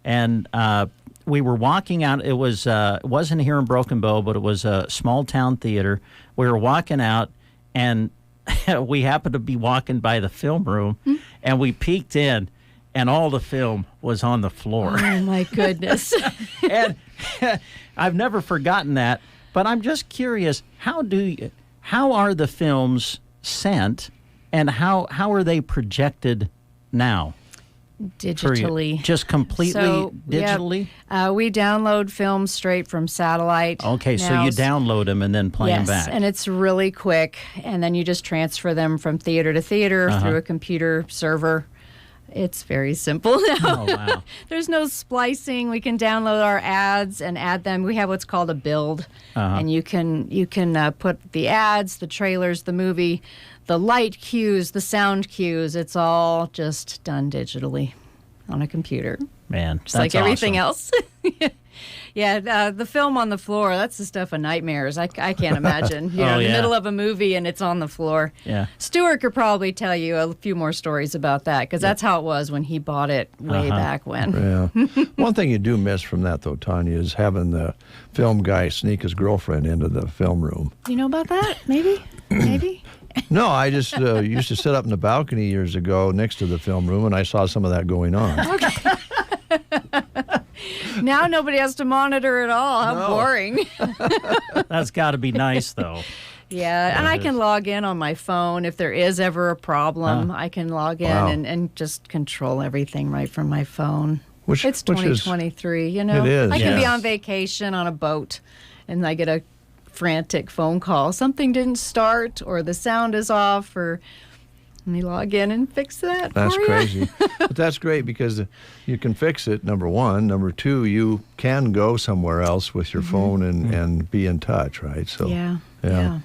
And we were walking out. It wasn't here in Broken Bow, but it was a small town theater. We were walking out, and we happened to be walking by the film room, and we peeked in, and all the film was on the floor. Oh my goodness! And I've never forgotten that. But I'm just curious, how are the films sent, and how are they projected now? digitally. Just completely digitally? Yep. We download films straight from satellite. Okay, so you download them and then play them back. Yes, and it's really quick. And then you just transfer them from theater to theater through a computer server. It's very simple now. Oh, wow. There's no splicing. We can download our ads and add them. We have what's called a build. And you can put the ads, the trailers, the movie, the light cues, the sound cues. It's all just done digitally on a computer. Man, just like everything else. Yeah, the film on the floor, that's the stuff of nightmares. I can't imagine. You know, in the middle of a movie and it's on the floor. Yeah. Stuart could probably tell you a few more stories about that because that's how it was when he bought it way back when. Yeah. One thing you do miss from that, though, Tanya, is having the film guy sneak his girlfriend into the film room. You know about that? Maybe? Maybe? No, I just used to sit up in the balcony years ago next to the film room, and I saw some of that going on. Okay. Now nobody has to monitor at all. How boring. That's got to be nice, though. Yeah, and I can log in on my phone. If there is ever a problem, I can log in and just control everything right from my phone. It's 2023, you know. It is. I can be on vacation on a boat, and I get a frantic phone call. Something didn't start, or the sound is off, or... Let me log in and fix that. That's crazy. But that's great because you can fix it, number one. Number two, you can go somewhere else with your phone and be in touch, right? So Yeah.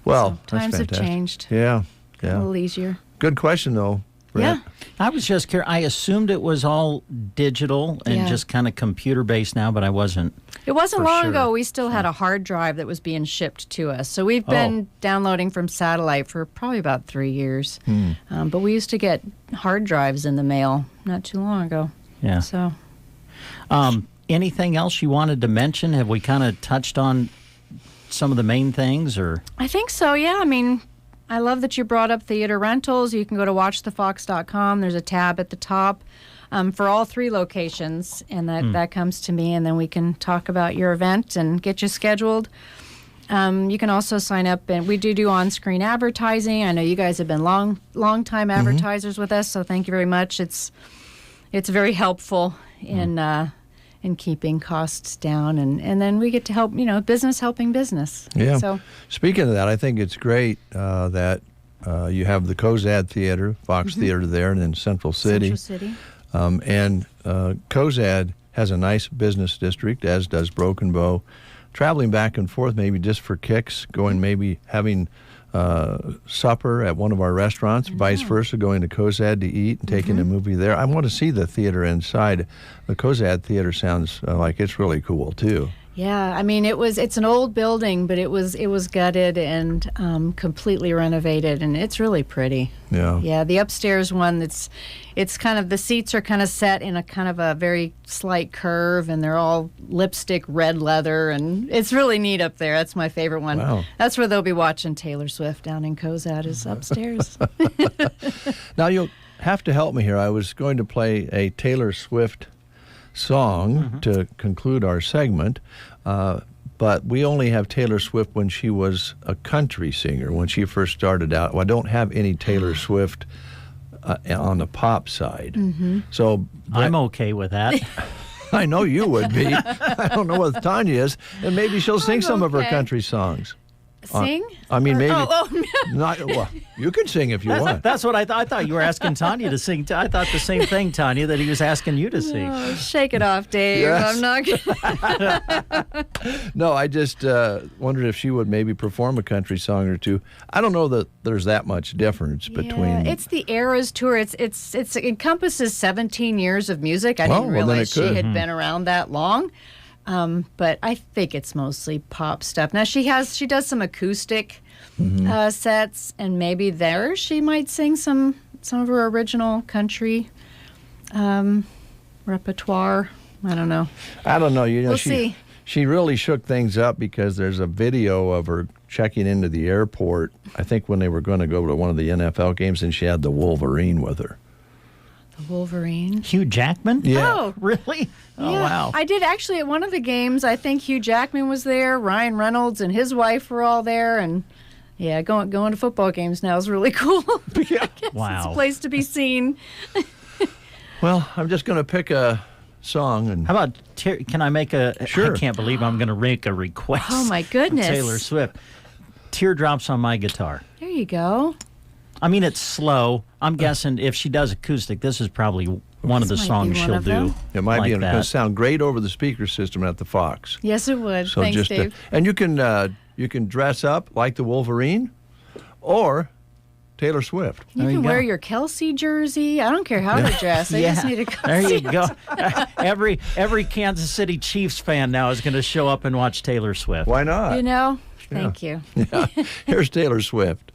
Well, so times have changed. Yeah. A little easier. Good question, though, Brett. Yeah. I was just curious. I assumed it was all digital and just kind of computer-based now, but I wasn't. It wasn't for long sure. ago. We still had a hard drive that was being shipped to us. So we've been downloading from satellite for probably about 3 years. But we used to get hard drives in the mail not too long ago. Yeah. So. Anything else you wanted to mention? Have we kind of touched on some of the main things, or? I think so, yeah. I mean, I love that you brought up theater rentals. You can go to watchthefox.com. There's a tab at the top for all 3 locations, and that comes to me, and then we can talk about your event and get you scheduled. You can also sign up, and we do on-screen advertising. I know you guys have been long-time advertisers with us, so thank you very much. It's very helpful in keeping costs down, and then we get to help, business helping business. Yeah. So, speaking of that, I think it's great that you have the Cozad Theater, Fox Theater there, and then Central City. And Cozad has a nice business district, as does Broken Bow. Traveling back and forth, maybe just for kicks, going maybe having supper at one of our restaurants, vice versa, going to Cozad to eat and taking a movie there. I want to see the theater inside. The Cozad Theater sounds like it's really cool, too. Yeah, I mean, it's an old building, but it was gutted and completely renovated, and it's really pretty. Yeah. Yeah, the upstairs one, it's kind of, the seats are kind of set in a kind of a very slight curve, and they're all lipstick red leather, and it's really neat up there. That's my favorite one. Wow. That's where they'll be watching Taylor Swift down in Cozad, is upstairs. Now, you'll have to help me here. I was going to play a Taylor Swift song to conclude our segment, but we only have Taylor Swift when she was a country singer, when she first started out. Well, I don't have any Taylor Swift on the pop side. So I'm okay with that. I know you would be. I don't know what Tanya is, and maybe she'll sing some of her country songs. Sing? I mean, maybe no. not. Well, you can sing if you want. That's what I thought. I thought you were asking Tanya to sing. I thought the same thing, Tanya, that he was asking you to sing. Oh, shake it off, Dave. Yes. I'm not. No, I just wondered if she would maybe perform a country song or two. I don't know that there's that much difference between. It's the Eras Tour. It encompasses 17 years of music. I didn't realize she had been around that long. But I think it's mostly pop stuff. Now she does some acoustic sets, and maybe there she might sing some of her original country repertoire. I don't know. We'll see. She really shook things up because there's a video of her checking into the airport, I think when they were going to go to one of the NFL games, and she had the Wolverine with her. The Wolverine? Hugh Jackman? Yeah. Oh, really? Oh, yeah. wow. I did actually at one of the games. I think Hugh Jackman was there. Ryan Reynolds and his wife were all there, and yeah, going to football games now is really cool. Yeah. It's a place to be seen. Well, I'm just going to pick a song. And how about, can I make a, Sure. I can't believe I'm going to make a request. Oh, my goodness. Taylor Swift. Teardrops on My Guitar. There you go. I mean, it's slow. I'm guessing if she does acoustic, this is probably one of the songs she'll do. It might like be. It's going to that. sound great over the speaker system at the Fox. Yes, it would. So Thanks, just Dave. and you can dress up like the Wolverine, or Taylor Swift. You can wear your Kelsey jersey. I don't care how to dress. I just need to go There see you go. Every Kansas City Chiefs fan now is going to show up and watch Taylor Swift. Why not? You know? Thank you. Yeah. Here's Taylor Swift.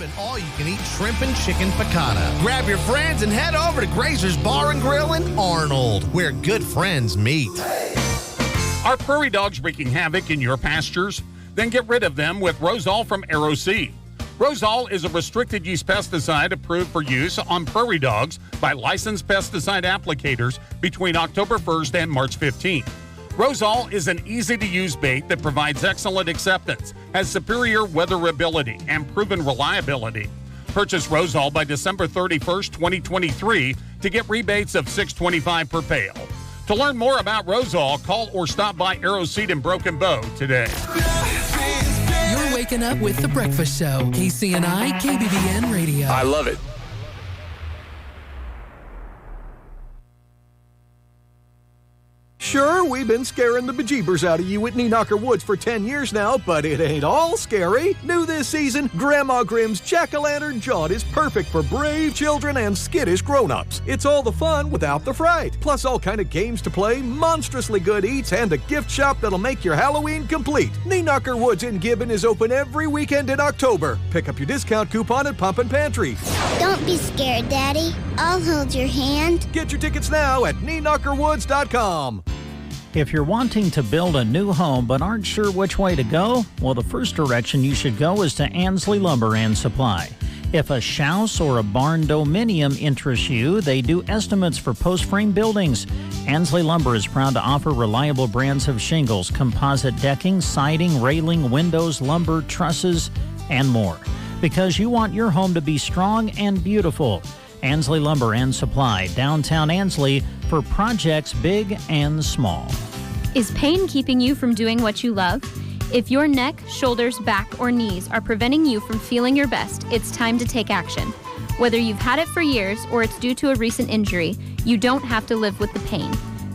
an all-you-can-eat shrimp and chicken piccata. Grab your friends and head over to Grazer's Bar and Grill in Arnold, where good friends meet. Are prairie dogs wreaking havoc in your pastures? Then get rid of them with Rosol from AeroSeed. Rosol is a restricted use pesticide approved for use on prairie dogs by licensed pesticide applicators between October 1st and March 15th. Rosol is an easy-to-use bait that provides excellent acceptance, has superior weatherability, and proven reliability. Purchase Rosol by December 31st, 2023 to get rebates of $6.25 per pail. To learn more about Rosol, call or stop by AeroSeed in Broken Bow today. You're waking up with The Breakfast Show. KCNI, KBBN Radio. I love it. Sure, we've been scaring the bejeebers out of you at Knee-Knocker Woods for 10 years now, but it ain't all scary. New this season, Grandma Grimm's Jack-o'-lantern Jaunt is perfect for brave children and skittish grown-ups. It's all the fun without the fright. Plus all kind of games to play, monstrously good eats, and a gift shop that'll make your Halloween complete. Knee-Knocker Woods in Gibbon is open every weekend in October. Pick up your discount coupon at Pump and Pantry. Don't be scared, Daddy. I'll hold your hand. Get your tickets now at KneeKnockerWoods.com. If you're wanting to build a new home but aren't sure which way to go, well, the first direction you should go is to Ansley Lumber and Supply. If a house or a barn dominium interests you, they do estimates for post-frame buildings. Ansley Lumber is proud to offer reliable brands of shingles, composite decking, siding, railing, windows, lumber, trusses, and more. Because you want your home to be strong and beautiful. Ansley Lumber and Supply, downtown Ansley, for projects big and small. Is pain keeping you from doing what you love? If your neck, shoulders, back, or knees are preventing you from feeling your best, it's time to take action. Whether you've had it for years or it's due to a recent injury, you don't have to live with the pain.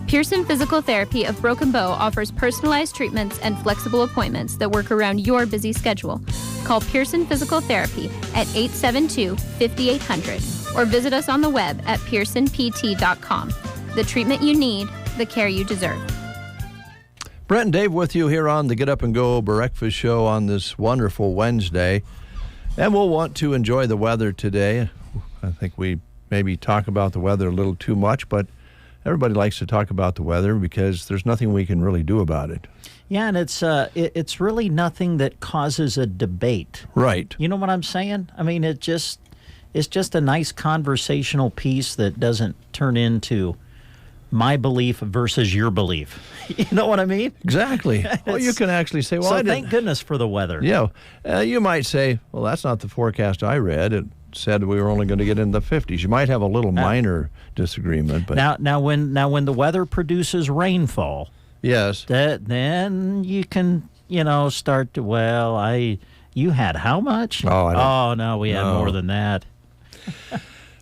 Pearson Physical Therapy of Broken Bow offers personalized treatments and flexible appointments that work around your busy schedule. Call Pearson Physical Therapy at 872-5800 or visit us on the web at pearsonpt.com. The treatment you need, the care you deserve. Brent and Dave with you here on the Get Up and Go Breakfast Show on this wonderful Wednesday. And we'll want to enjoy the weather today. I think we maybe talk about the weather a little too much, but everybody likes to talk about the weather because there's nothing we can really do about it. Yeah, and it's really nothing that causes a debate. Right. You know what I'm saying? I mean, it's just a nice conversational piece that doesn't turn into my belief versus your belief. You know what I mean? Exactly. Well, you can actually say, well, so thank goodness for the weather. Yeah. You might say, well, that's not the forecast I read. It said we were only going to get in the 50s. You might have a little minor disagreement. But now when the weather produces rainfall, yes, then you can, start to, you had how much? Oh, no, we had more than that.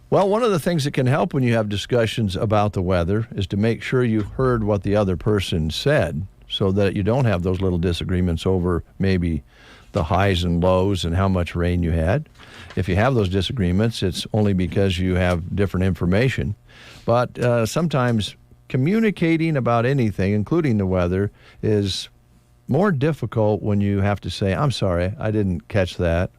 Well, one of the things that can help when you have discussions about the weather is to make sure you heard what the other person said so that you don't have those little disagreements over maybe the highs and lows and how much rain you had. If you have those disagreements, it's only because you have different information. But sometimes communicating about anything, including the weather, is more difficult when you have to say, I'm sorry, I didn't catch that.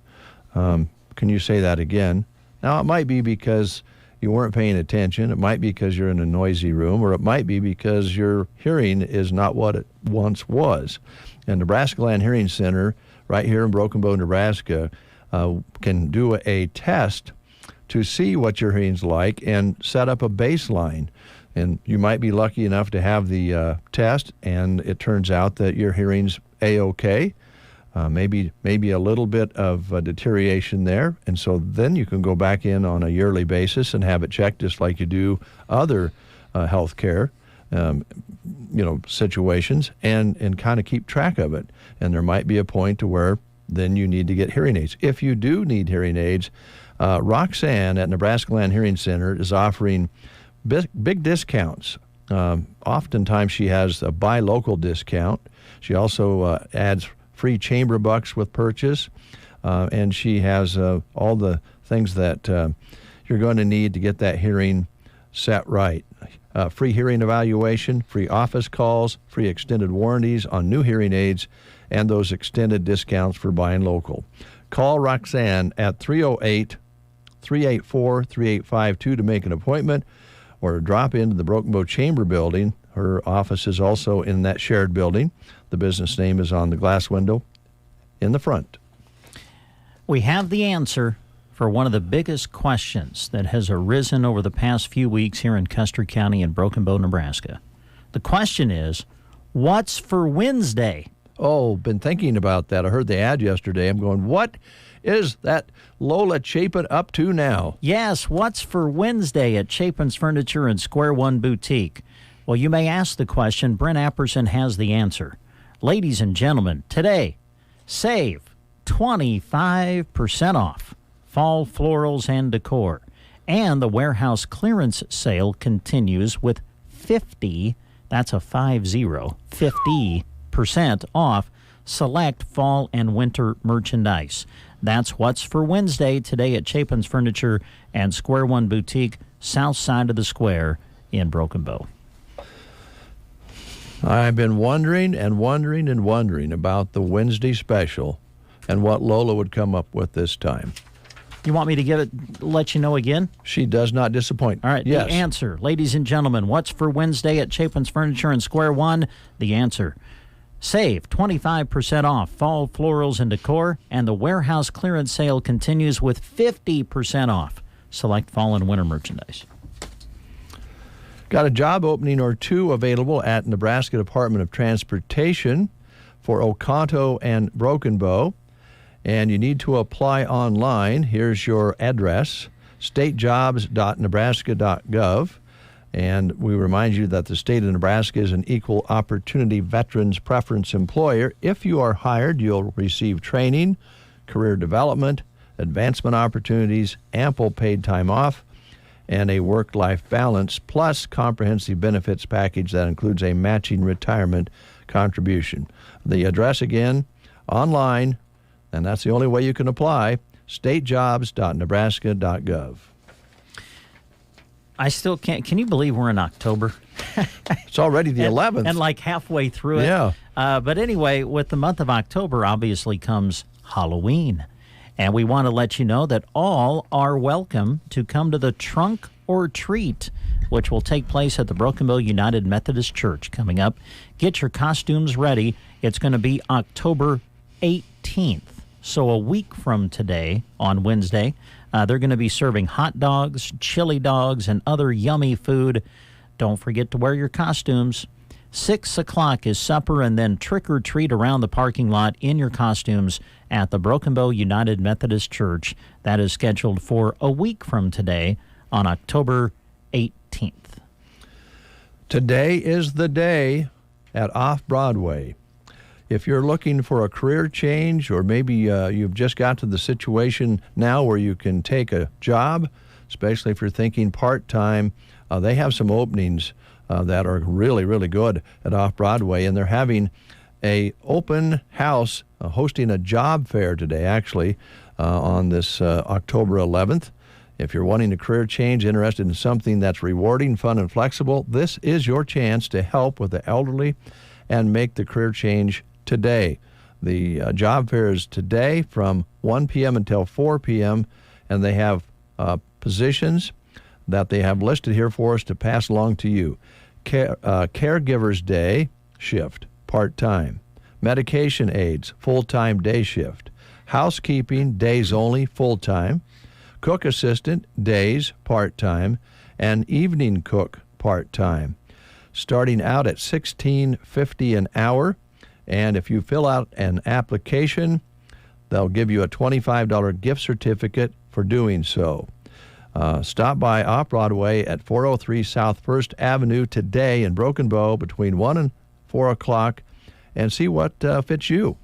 Can you say that again? Now, it might be because you weren't paying attention. It might be because you're in a noisy room, or it might be because your hearing is not what it once was. And Nebraska Land Hearing Center, right here in Broken Bow, Nebraska, can do a test to see what your hearing's like and set up a baseline. And you might be lucky enough to have the test, and it turns out that your hearing's A-OK. Maybe a little bit of deterioration there, and so then you can go back in on a yearly basis and have it checked just like you do other health care situations, and kind of keep track of it. And there might be a point to where then you need to get hearing aids. If you do need hearing aids, Roxanne at Nebraska Land Hearing Center is offering big discounts. Oftentimes she has a buy local discount. She also adds free chamber bucks with purchase, and she has all the things that you're going to need to get that hearing set right. Free hearing evaluation, free office calls, free extended warranties on new hearing aids, and those extended discounts for buying local. Call Roxanne at 308-384-3852 to make an appointment, or drop into the Broken Bow Chamber building. Her office is also in that shared building. The business name is on the glass window in the front. We have the answer for one of the biggest questions that has arisen over the past few weeks here in Custer County and Broken Bow, Nebraska. The question is, what's for Wednesday? Oh, been thinking about that. I heard the ad yesterday. I'm going, what is that Lola Chapin up to now? Yes, what's for Wednesday at Chapin's Furniture and Square One Boutique? Well, you may ask the question. Brent Apperson has the answer. Ladies and gentlemen, today, save 25% off fall florals and decor. And the warehouse clearance sale continues with 50% off select fall and winter merchandise. That's what's for Wednesday today at Chapin's Furniture and Square One Boutique, south side of the square in Broken Bow. I've been wondering about the Wednesday special and what Lola would come up with this time. You want me to let you know again? She does not disappoint. All right, yes. The answer, ladies and gentlemen, what's for Wednesday at Chapin's Furniture and Square One? The answer, save 25% off fall florals and decor, and the warehouse clearance sale continues with 50% off select fall and winter merchandise. Got a job opening or two available at Nebraska Department of Transportation for Oconto and Broken Bow. And you need to apply online. Here's your address, statejobs.nebraska.gov. And we remind you that the state of Nebraska is an equal opportunity veterans preference employer. If you are hired, you'll receive training, career development, advancement opportunities, ample paid time off, and a work-life balance, plus comprehensive benefits package that includes a matching retirement contribution. The address again, online, and that's the only way you can apply, statejobs.nebraska.gov. I still can't. Can you believe we're in October? It's already the 11th. And like halfway through it. Yeah. But anyway, with the month of October, obviously comes Halloween. And we want to let you know that all are welcome to come to the Trunk or Treat, which will take place at the Broken Bow United Methodist Church coming up. Get your costumes ready. It's going to be October 18th. So a week from today, on Wednesday, they're going to be serving hot dogs, chili dogs, and other yummy food. Don't forget to wear your costumes. 6 o'clock is supper, and then trick-or-treat around the parking lot in your costumes at the Broken Bow United Methodist Church. That is scheduled for a week from today on October 18th. Today is the day at Off-Broadway. If you're looking for a career change, or maybe you've just got to the situation now where you can take a job, especially if you're thinking part-time, they have some openings that are really, really good at Off-Broadway, and they're having a open house, hosting a job fair today, actually, on this October 11th. If you're wanting a career change, interested in something that's rewarding, fun, and flexible, this is your chance to help with the elderly and make the career change today. The job fair is today from 1 p.m. until 4 p.m., and they have positions that they have listed here for us to pass along to you. Caregivers Day shift, part-time. Medication aides, full-time day shift. Housekeeping, days only, full-time. Cook assistant, days, part-time. And evening cook, part-time. Starting out at $16.50 an hour. And if you fill out an application, they'll give you a $25 gift certificate for doing so. Stop by Off-Broadway at 403 South 1st Avenue today in Broken Bow between 1 and 4 o'clock and see what fits you.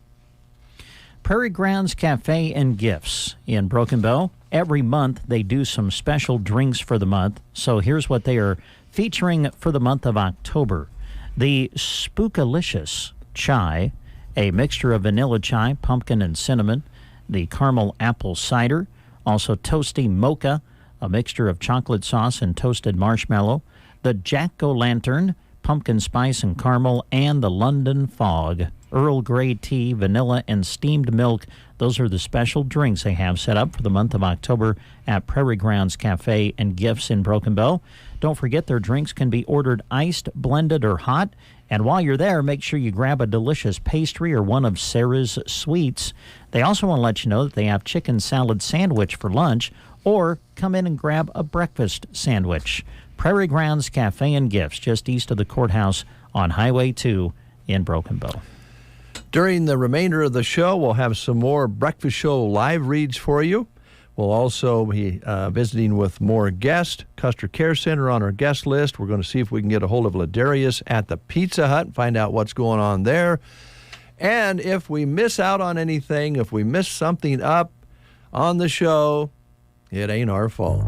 Prairie Grounds Cafe and Gifts in Broken Bow. Every month they do some special drinks for the month. So here's what they are featuring for the month of October. The Spookalicious Chai, a mixture of vanilla chai, pumpkin, and cinnamon. The Caramel Apple Cider, also Toasty Mocha, a mixture of chocolate sauce and toasted marshmallow. The Jack-O-Lantern, pumpkin spice and caramel, and the London Fog. Earl Grey tea, vanilla, and steamed milk. Those are the special drinks they have set up for the month of October at Prairie Grounds Cafe and Gifts in Broken Bow. Don't forget their drinks can be ordered iced, blended, or hot. And while you're there, make sure you grab a delicious pastry or one of Sarah's sweets. They also want to let you know that they have chicken salad sandwich for lunch, or come in and grab a breakfast sandwich. Prairie Grounds Cafe and Gifts, just east of the courthouse on Highway 2 in Broken Bow. During the remainder of the show, we'll have some more Breakfast Show live reads for you. We'll also be visiting with more guests. Custer Care Center on our guest list. We're going to see if we can get a hold of Ladarius at the Pizza Hut and find out what's going on there. And if we miss out on anything, if we miss something up on the show, it ain't our fault.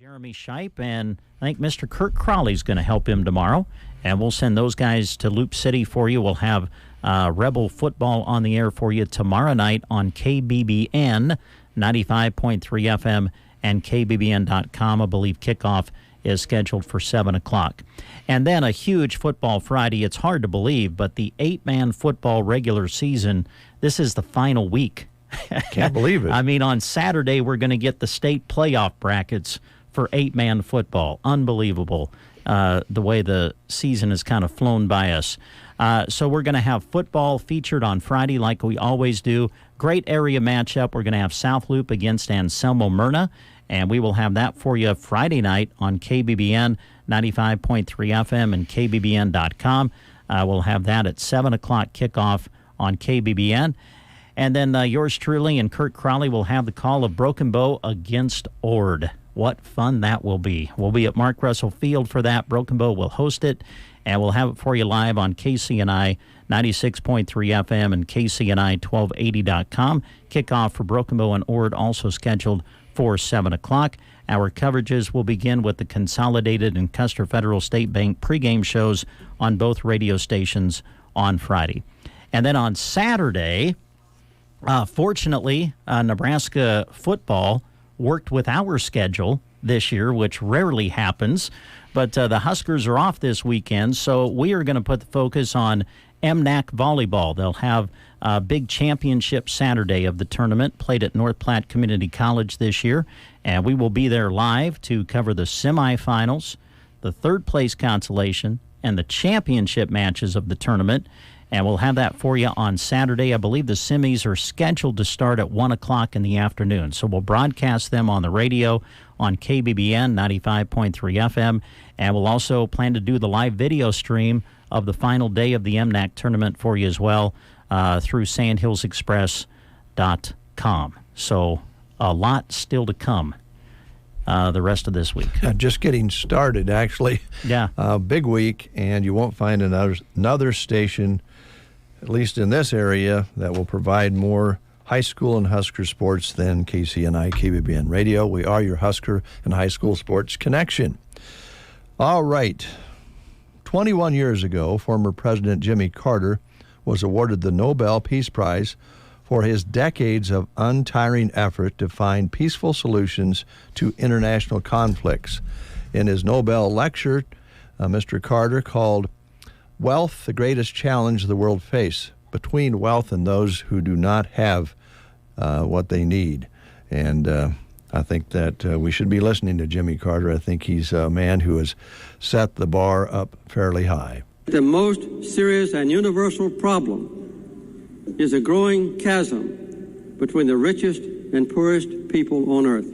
Jeremy Shipe, and I think Mr. Kurt Crawley's going to help him tomorrow, and we'll send those guys to Loup City for you. We'll have Rebel football on the air for you tomorrow night on KBBN 95.3 FM and KBBN.com. I believe kickoff is scheduled for 7 o'clock. And then a huge football Friday. It's hard to believe, but the 8-man football regular season, this is the final week. Can't believe it. I mean, on Saturday, we're going to get the state playoff brackets for 8-man football. Unbelievable the way the season has kind of flown by us. So we're going to have football featured on Friday like we always do. Great area matchup. We're going to have South Loop against Anselmo Myrna, and we will have that for you Friday night on KBBN 95.3 FM and KBBN.com. We'll have that at 7 o'clock kickoff on KBBN. And then yours truly and Kurt Crawley will have the call of Broken Bow against Ord. What fun that will be. We'll be at Mark Russell Field for that. Broken Bow will host it, and we'll have it for you live on KCNI 96.3 FM and KCNI1280.com. Kickoff for Broken Bow and Ord also scheduled for 7 o'clock. Our coverages will begin with the Consolidated and Custer Federal State Bank pregame shows on both radio stations on Friday. And then on Saturday, fortunately, Nebraska football worked with our schedule this year, which rarely happens. But the Huskers are off this weekend, so we are going to put the focus on MNAC volleyball. They'll have a big championship Saturday of the tournament, played at North Platte Community College this year, and we will be there live to cover the semifinals, the third-place consolation, and the championship matches of the tournament. And we'll have that for you on Saturday. I believe the semis are scheduled to start at 1 o'clock in the afternoon. So we'll broadcast them on the radio on KBBN 95.3 FM. And we'll also plan to do the live video stream of the final day of the MNAC tournament for you as well through sandhillsexpress.com. So a lot still to come the rest of this week. Just getting started, actually. Yeah. Big week, and you won't find another station, at least in this area, that will provide more high school and Husker sports than KCNI KBBN Radio. We are your Husker and high school sports connection. All right. 21 years ago, former President Jimmy Carter was awarded the Nobel Peace Prize for his decades of untiring effort to find peaceful solutions to international conflicts. In his Nobel lecture, Mr. Carter called wealth the greatest challenge the world faces, between wealth and those who do not have what they need. And I think that we should be listening to Jimmy Carter. I think he's a man who has set the bar up fairly high. The most serious and universal problem is a growing chasm between the richest and poorest people on earth.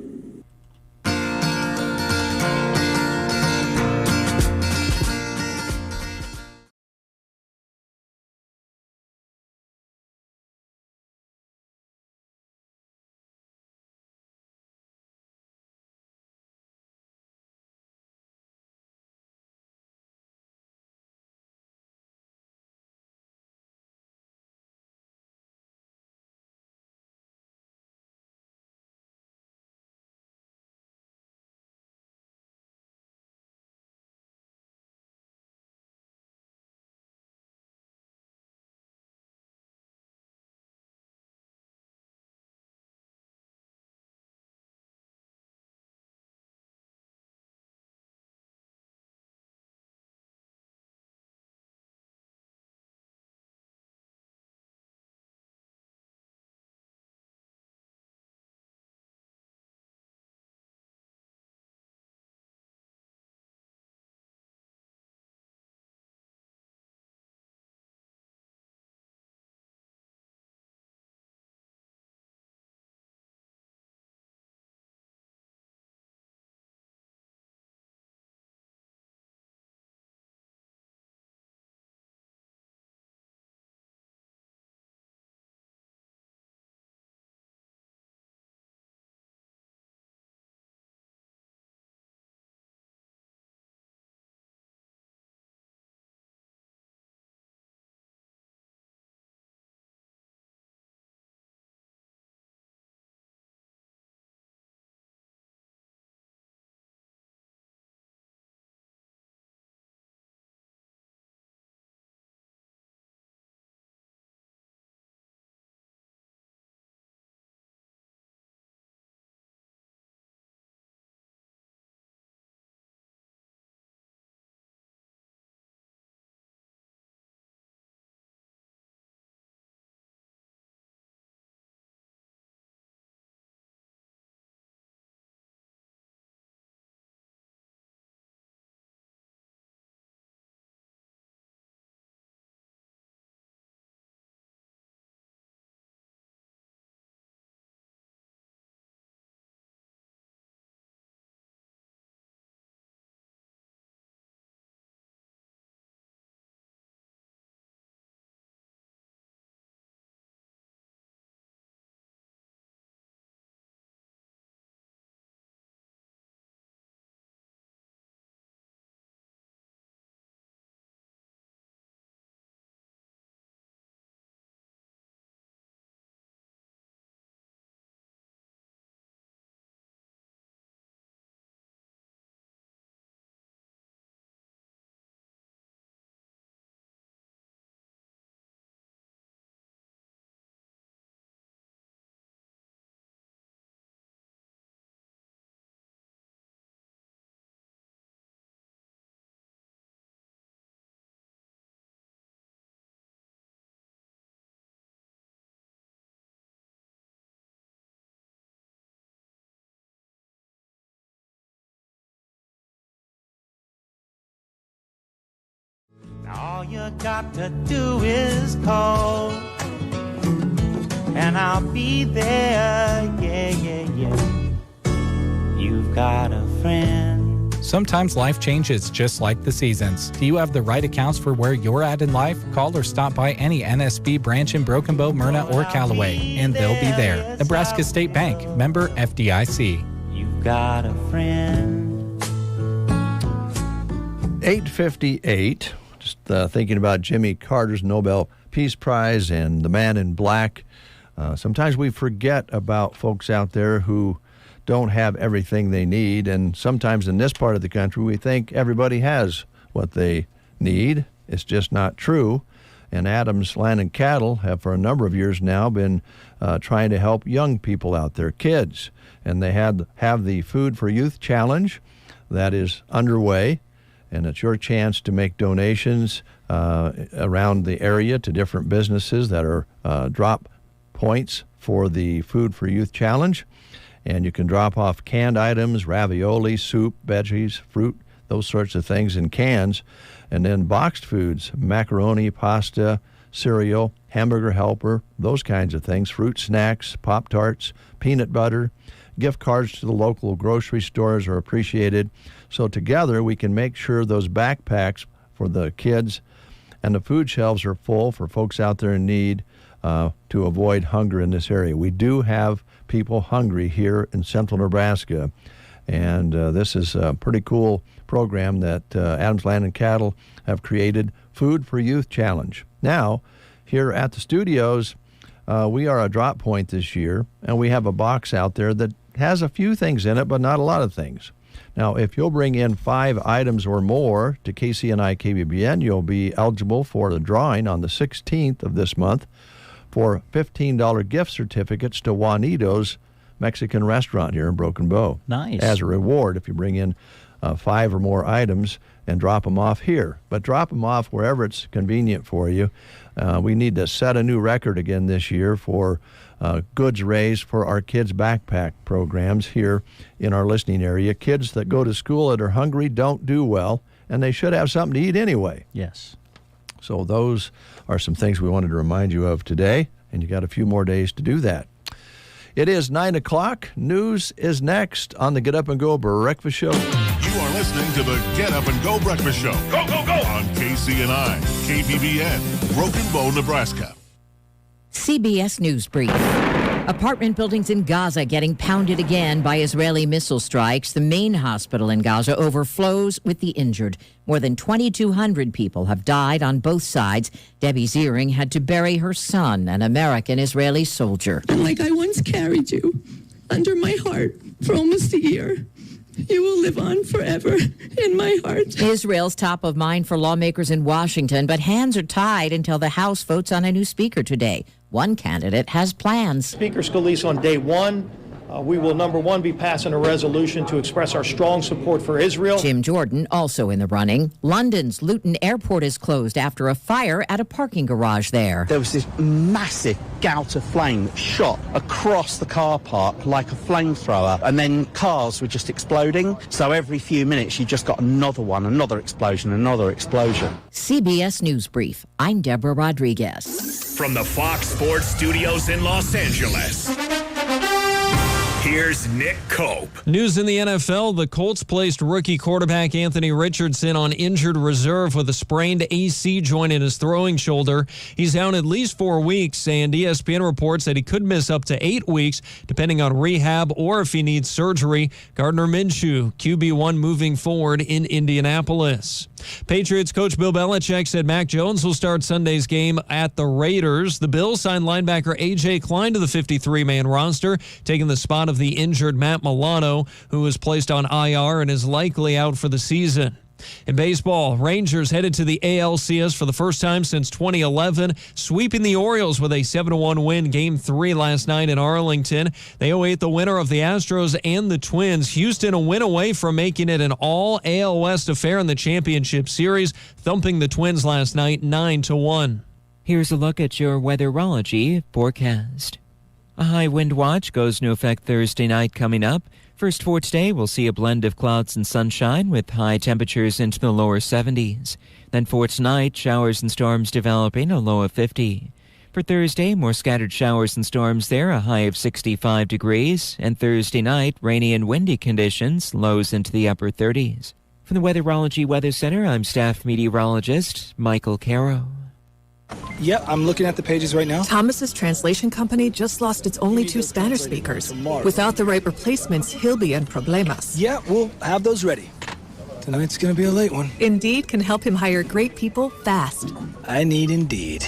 All you got to do is call, and I'll be there, yeah. You've got a friend. Sometimes life changes just like the seasons. Do you have the right accounts for where you're at in life? Call or stop by any NSB branch in Broken Bow, Myrna, or Callaway, and they'll be there. Nebraska State Bank, member FDIC. You've got a friend. 8:58. Just thinking about Jimmy Carter's Nobel Peace Prize and the Man in Black. Sometimes we forget about folks out there who don't have everything they need, and sometimes in this part of the country we think everybody has what they need. It's just not true. And Adams Land and Cattle have for a number of years now been trying to help young people out there, kids. And they have the Food for Youth Challenge that is underway, and it's your chance to make donations around the area to different businesses that are drop points for the Food for Youth Challenge. And you can drop off canned items, ravioli, soup, veggies, fruit, those sorts of things in cans. And then boxed foods, macaroni, pasta, cereal, hamburger helper, those kinds of things, fruit snacks, Pop-Tarts, peanut butter. Gift cards to the local grocery stores are appreciated. So together we can make sure those backpacks for the kids and the food shelves are full for folks out there in need to avoid hunger in this area. We do have people hungry here in central Nebraska, and this is a pretty cool program that Adams Land and Cattle have created, Food for Youth Challenge. Now, here at the studios, we are a drop point this year, and we have a box out there that has a few things in it, but not a lot of things. Now, if you'll bring in 5 items or more to KCNI KBBN, you'll be eligible for the drawing on the 16th of this month for $15 gift certificates to Juanito's Mexican restaurant here in Broken Bow. Nice. As a reward if you bring in 5 or more items and drop them off here. But drop them off wherever it's convenient for you. We need to set a new record again this year for goods raised for our kids' backpack programs here in our listening area. Kids that go to school that are hungry don't do well, and they should have something to eat anyway. Yes. So those are some things we wanted to remind you of today, and you got a few more days to do that. It is 9 o'clock. News is next on the Get Up and Go Breakfast Show. You are listening to the Get Up and Go Breakfast Show. Go, go, go! On KCNI, KBBN, Broken Bow, Nebraska. CBS News Brief. Apartment buildings in Gaza getting pounded again by Israeli missile strikes. The main hospital in Gaza overflows with the injured. More than 2,200 people have died on both sides. Debbie Ziering had to bury her son, an American-Israeli soldier. And like I once carried you under my heart for almost a year, you will live on forever in my heart. Israel's top of mind for lawmakers in Washington, but hands are tied until the House votes on a new speaker today. One candidate has plans. Speaker Scalise, on day one, we will, number one, be passing a resolution to express our strong support for Israel. Jim Jordan also in the running. London's Luton Airport is closed after a fire at a parking garage there. There was this massive gout of flame that shot across the car park like a flamethrower, and then cars were just exploding. So every few minutes you just got another one, another explosion, another explosion. CBS News Brief. I'm Deborah Rodriguez. From the Fox Sports Studios in Los Angeles, here's Nick Cope. News in the NFL, the Colts placed rookie quarterback Anthony Richardson on injured reserve with a sprained AC joint in his throwing shoulder. He's down at least 4 weeks, and ESPN reports that he could miss up to 8 weeks, depending on rehab or if he needs surgery. Gardner Minshew, QB1 moving forward in Indianapolis. Patriots coach Bill Belichick said Mac Jones will start Sunday's game at the Raiders. The Bills signed linebacker A.J. Klein to the 53-man roster, taking the spot of the injured Matt Milano, who was placed on IR and is likely out for the season. In baseball, Rangers headed to the ALCS for the first time since 2011, sweeping the Orioles with a 7-1 win Game 3 last night in Arlington. They await the winner of the Astros and the Twins. Houston a win away from making it an all-AL West affair in the championship series, thumping the Twins last night 9-1. Here's a look at your weatherology forecast. A high wind watch goes into effect Thursday night coming up. First for today, we'll see a blend of clouds and sunshine with high temperatures into the lower 70s. Then for tonight, showers and storms developing, a low of 50. For Thursday, more scattered showers and storms there, a high of 65 degrees. And Thursday night, rainy and windy conditions, lows into the upper 30s. From the Weatherology Weather Center, I'm staff meteorologist Michael Caro. Yep, I'm looking at the pages right now. Thomas's translation company just lost its only 2 Spanish speakers. Without the right replacements, he'll be in problemas. Yeah, we'll have those ready. Tonight's gonna be a late one. Indeed can help him hire great people fast. I need Indeed.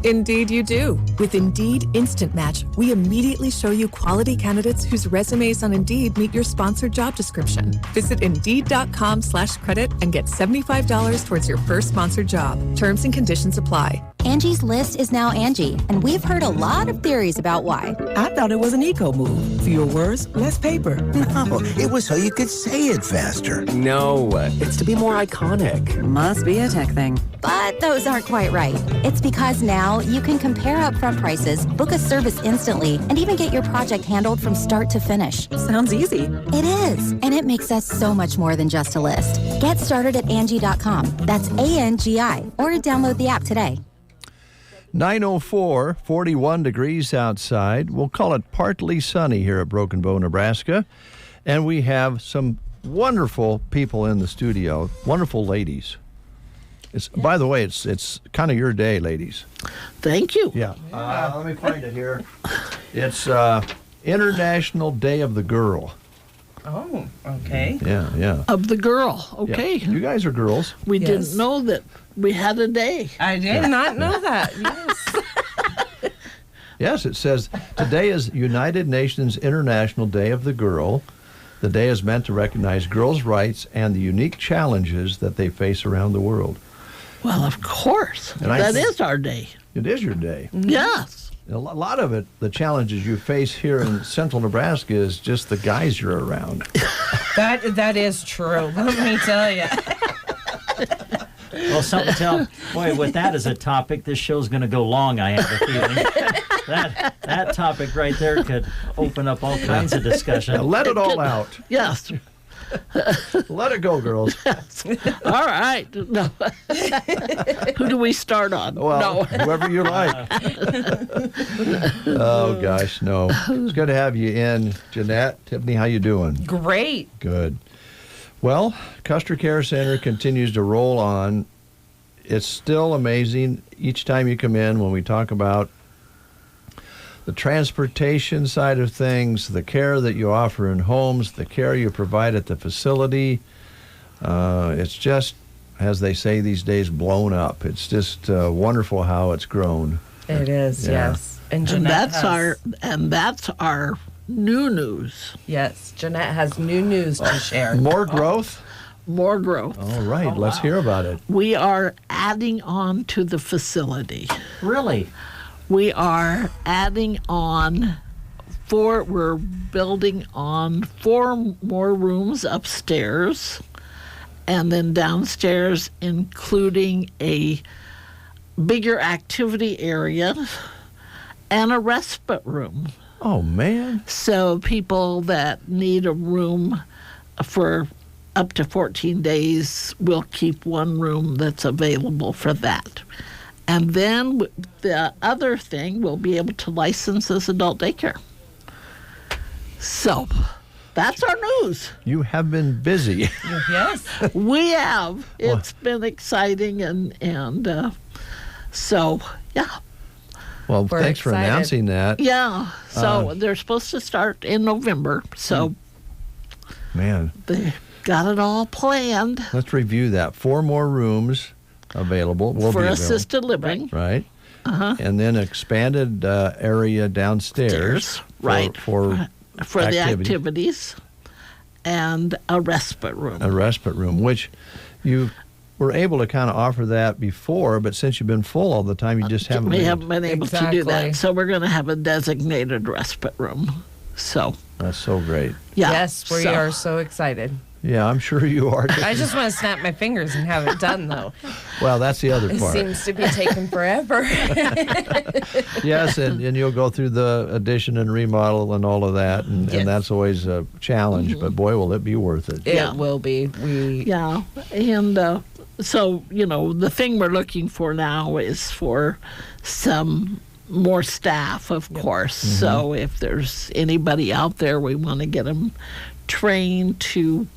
Indeed you do. With Indeed Instant Match, we immediately show you quality candidates whose resumes on Indeed meet your sponsored job description. Visit Indeed.com/credit and get $75 towards your first sponsored job. Terms and conditions apply. Angie's List is now Angie, and we've heard a lot of theories about why. I thought it was an eco move. Fewer words, less paper. No, it was so you could say it faster. No, it's to be more iconic. Must be a tech thing. But those aren't quite right. It's because now you can compare upfront prices, book a service instantly, and even get your project handled from start to finish. Sounds easy. It is, and it makes us so much more than just a list. Get started at Angie.com. That's ANGI, or download the app today. 9:04, 41 degrees outside. We'll call it partly sunny here at Broken Bow, Nebraska. And we have some wonderful people in the studio, wonderful ladies. By the way, it's kind of your day, ladies. Thank you. Yeah. Let me find it here. It's International Day of the Girl. Oh, okay. Yeah. Of the girl, okay. Yeah. You guys are girls. We didn't know that we had a day. I did not know that, yes. Yes, it says, today is United Nations International Day of the Girl. The day is meant to recognize girls' rights and the unique challenges that they face around the world. Well, of course. That is our day. It is your day. Yes. A lot of it, the challenges you face here in central Nebraska is just the guys you're around. That is true. Let me tell you. Well, something tell. Boy, with that as a topic, this show's going to go long, I have a feeling. That topic right there could open up all kinds of discussion. Now, let it all out. Yes. Let it go, girls. All right. No. Who do we start on? Well, whoever you like. Oh, gosh, no. It's good to have you in, Jeanette. Tiffany, how you doing? Great. Good. Well, Custer Care Center continues to roll on. It's still amazing each time you come in when we talk about the transportation side of things, the care that you offer in homes, the care you provide at the facility. It's just, as they say these days, blown up. It's just wonderful how it's grown. It is, yes. And that's our new news. Yes, Jeanette has new news to share. More growth? More growth. All right, let's hear about it. We are adding on to the facility. Really? We are adding on we're building on 4 more rooms upstairs, and then downstairs, including a bigger activity area and a respite room. Oh, man. So people that need a room for up to 14 days will keep one room that's available for that. And then the other thing, we'll be able to license as adult daycare. So that's our news. You have been busy. Yes. We have. It's been exciting, and so, yeah. Well, thanks for announcing that. Yeah. So they're supposed to start in November. So man, they got it all planned. Let's review that. 4 more rooms available. For assisted living. Right. And then expanded area downstairs. Right. For the activities. And a respite room. A respite room, which you were able to kind of offer that before, but since you've been full all the time, you just haven't been able to do that. So we're going to have a designated respite room. So that's so great. Yeah. Yes, we are so excited. Yeah, I'm sure you are. I just want to snap my fingers and have it done, though. Well, that's the other It part. seems to be taking forever. Yes, and you'll go through the addition and remodel and all of that, and that's always a challenge. But boy, will it be worth it. It will be. Yeah, and so, the thing we're looking for now is for some more staff, of course. So if there's anybody out there, we want to get them trained to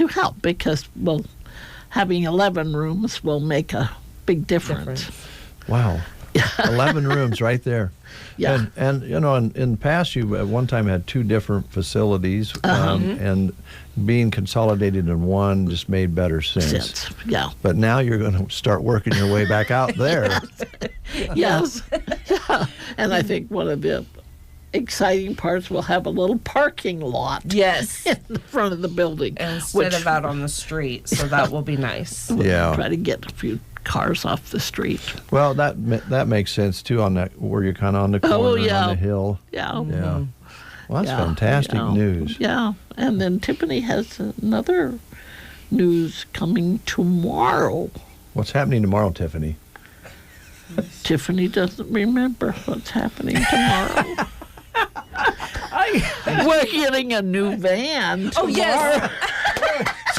help, because, well, having 11 rooms will make a big difference. Wow. 11 rooms right there. Yeah. And in the past, you at one time had 2 different facilities, and being consolidated in one just made better sense. Yeah. But now you're going to start working your way back out there. Yes. Yeah. And I think one of the exciting parts, will have a little parking lot. Yes. In the front of the building. Instead of out on the street, so that will be nice. Yeah. Try to get a few cars off the street. Well, that makes sense too, on that where you're kind of on the corner on the hill. Yeah. Yeah. Well, that's fantastic news. Yeah. And then Tiffany has another news coming tomorrow. What's happening tomorrow, Tiffany? Tiffany doesn't remember what's happening tomorrow. We're getting a new van tomorrow. Oh, yes.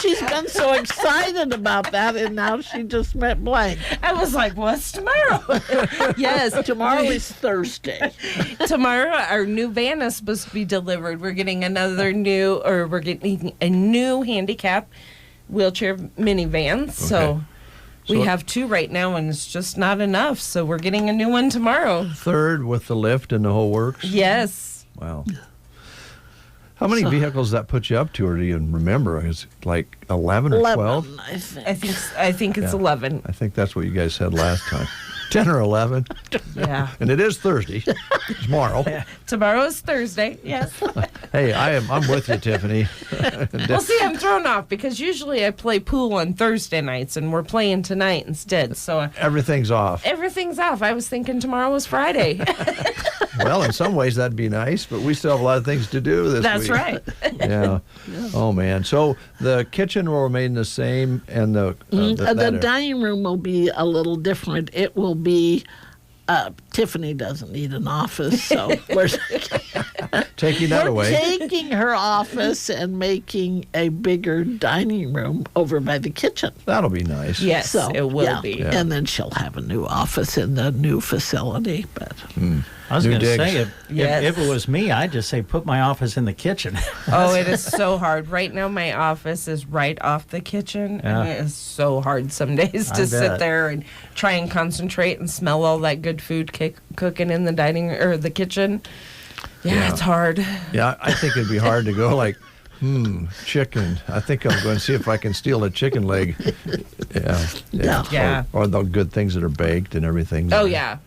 She's been so excited about that, and now she just went blank. I was like, what's tomorrow? Yes. Tomorrow is Thursday. Tomorrow, our new van is supposed to be delivered. We're getting we're getting a new handicap wheelchair minivan. So we have 2 right now, and it's just not enough. So we're getting a new one tomorrow. 3rd with the lift and the whole works? Yes. Wow. How many vehicles does that put you up to, or do you remember? Is it like 11 or 12? I think it's 11. I think that's what you guys said last time. 10 or 11. Yeah. And it is Thursday. Tomorrow. Tomorrow is Thursday. Yes. Hey, I'm with you, Tiffany. Well, see, I'm thrown off because usually I play pool on Thursday nights, and we're playing tonight instead. So everything's off. Everything's off. I was thinking tomorrow was Friday. Well, in some ways that'd be nice, but we still have a lot of things to do this That's week. right. Yeah. Oh man. So the kitchen will remain the same, and the dining room will be a little different. It will be. Tiffany doesn't need an office, so we're taking that away. Taking her office and making a bigger dining room over by the kitchen. That'll be nice. Yes, it will be. Yeah. And then she'll have a new office in the new facility. But I was going to say, if it was me, I'd just say put my office in the kitchen. Oh, it is so hard. Right now, my office is right off the kitchen, and it is so hard some days to sit there and try and concentrate and smell all that good food cooking in the the kitchen. Yeah, it's hard. Yeah, I think it'd be hard to go like, chicken. I think I'm going to see if I can steal a chicken leg. Yeah. Or the good things that are baked and everything. Oh, yeah.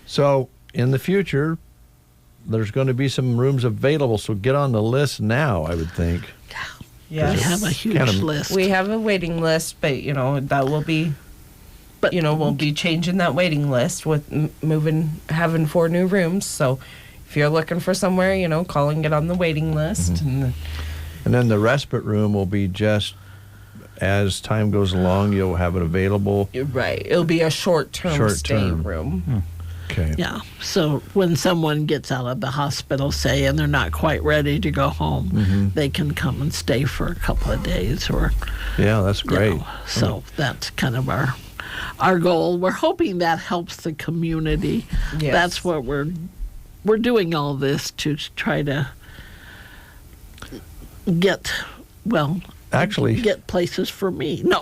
So in the future, there's going to be some rooms available. So get on the list now, I would think. Yeah. We have a huge list. We have a waiting list, but, that will be... But we'll be changing that waiting list with having 4 new rooms. So if you're looking for somewhere, call and get on the waiting list. Mm-hmm. And then the respite room will be just as time goes along, you'll have it available. Right. It'll be a short-term stay room. Okay. Yeah. So when someone gets out of the hospital, say, and they're not quite ready to go home, they can come and stay for a couple of days. Yeah, that's great. So that's kind of our goal. We're hoping that helps the community. Yes. That's what we're doing all this to try to get places for me. No.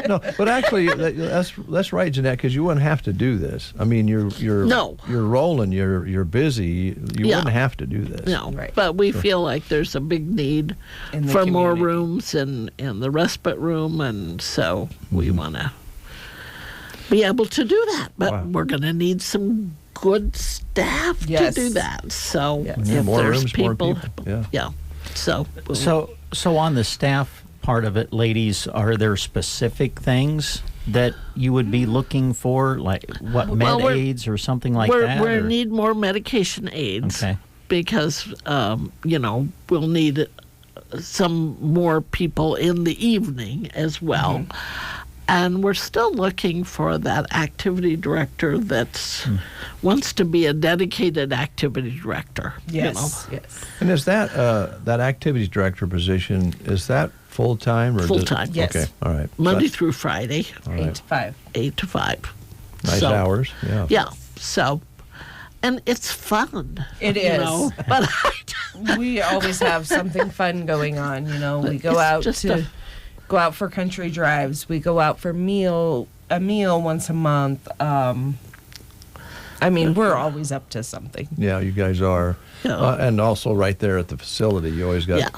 No, but actually that's right, Jeanette, because you wouldn't have to do this. I mean, you're rolling, you're busy. You wouldn't have to do this. No, right. But we feel like there's a big need for more rooms in the respite room, and so we want to be able to do that. But we're going to need some good staff to do that. So if more there's rooms, people, more people. Yeah. So on the staff part of it, ladies, are there specific things that you would be looking for, like med aids or something like that? We need more medication aids. Okay. Because we'll need some more people in the evening as well. And we're still looking for that activity director that wants to be a dedicated activity director. Yes. And is that that activities director position, is that full-time? Full-time, yes. Okay, all right. Monday through Friday. All right. 8 to 5. 8 to 5. Nice hours, yeah. Yeah, so, and it's fun. It you is. know, but we always have something fun going on. We go out go out for country drives. We go out for a meal once a month. We're always up to something. Yeah, you guys are. Yeah. And also right there at the facility, you always got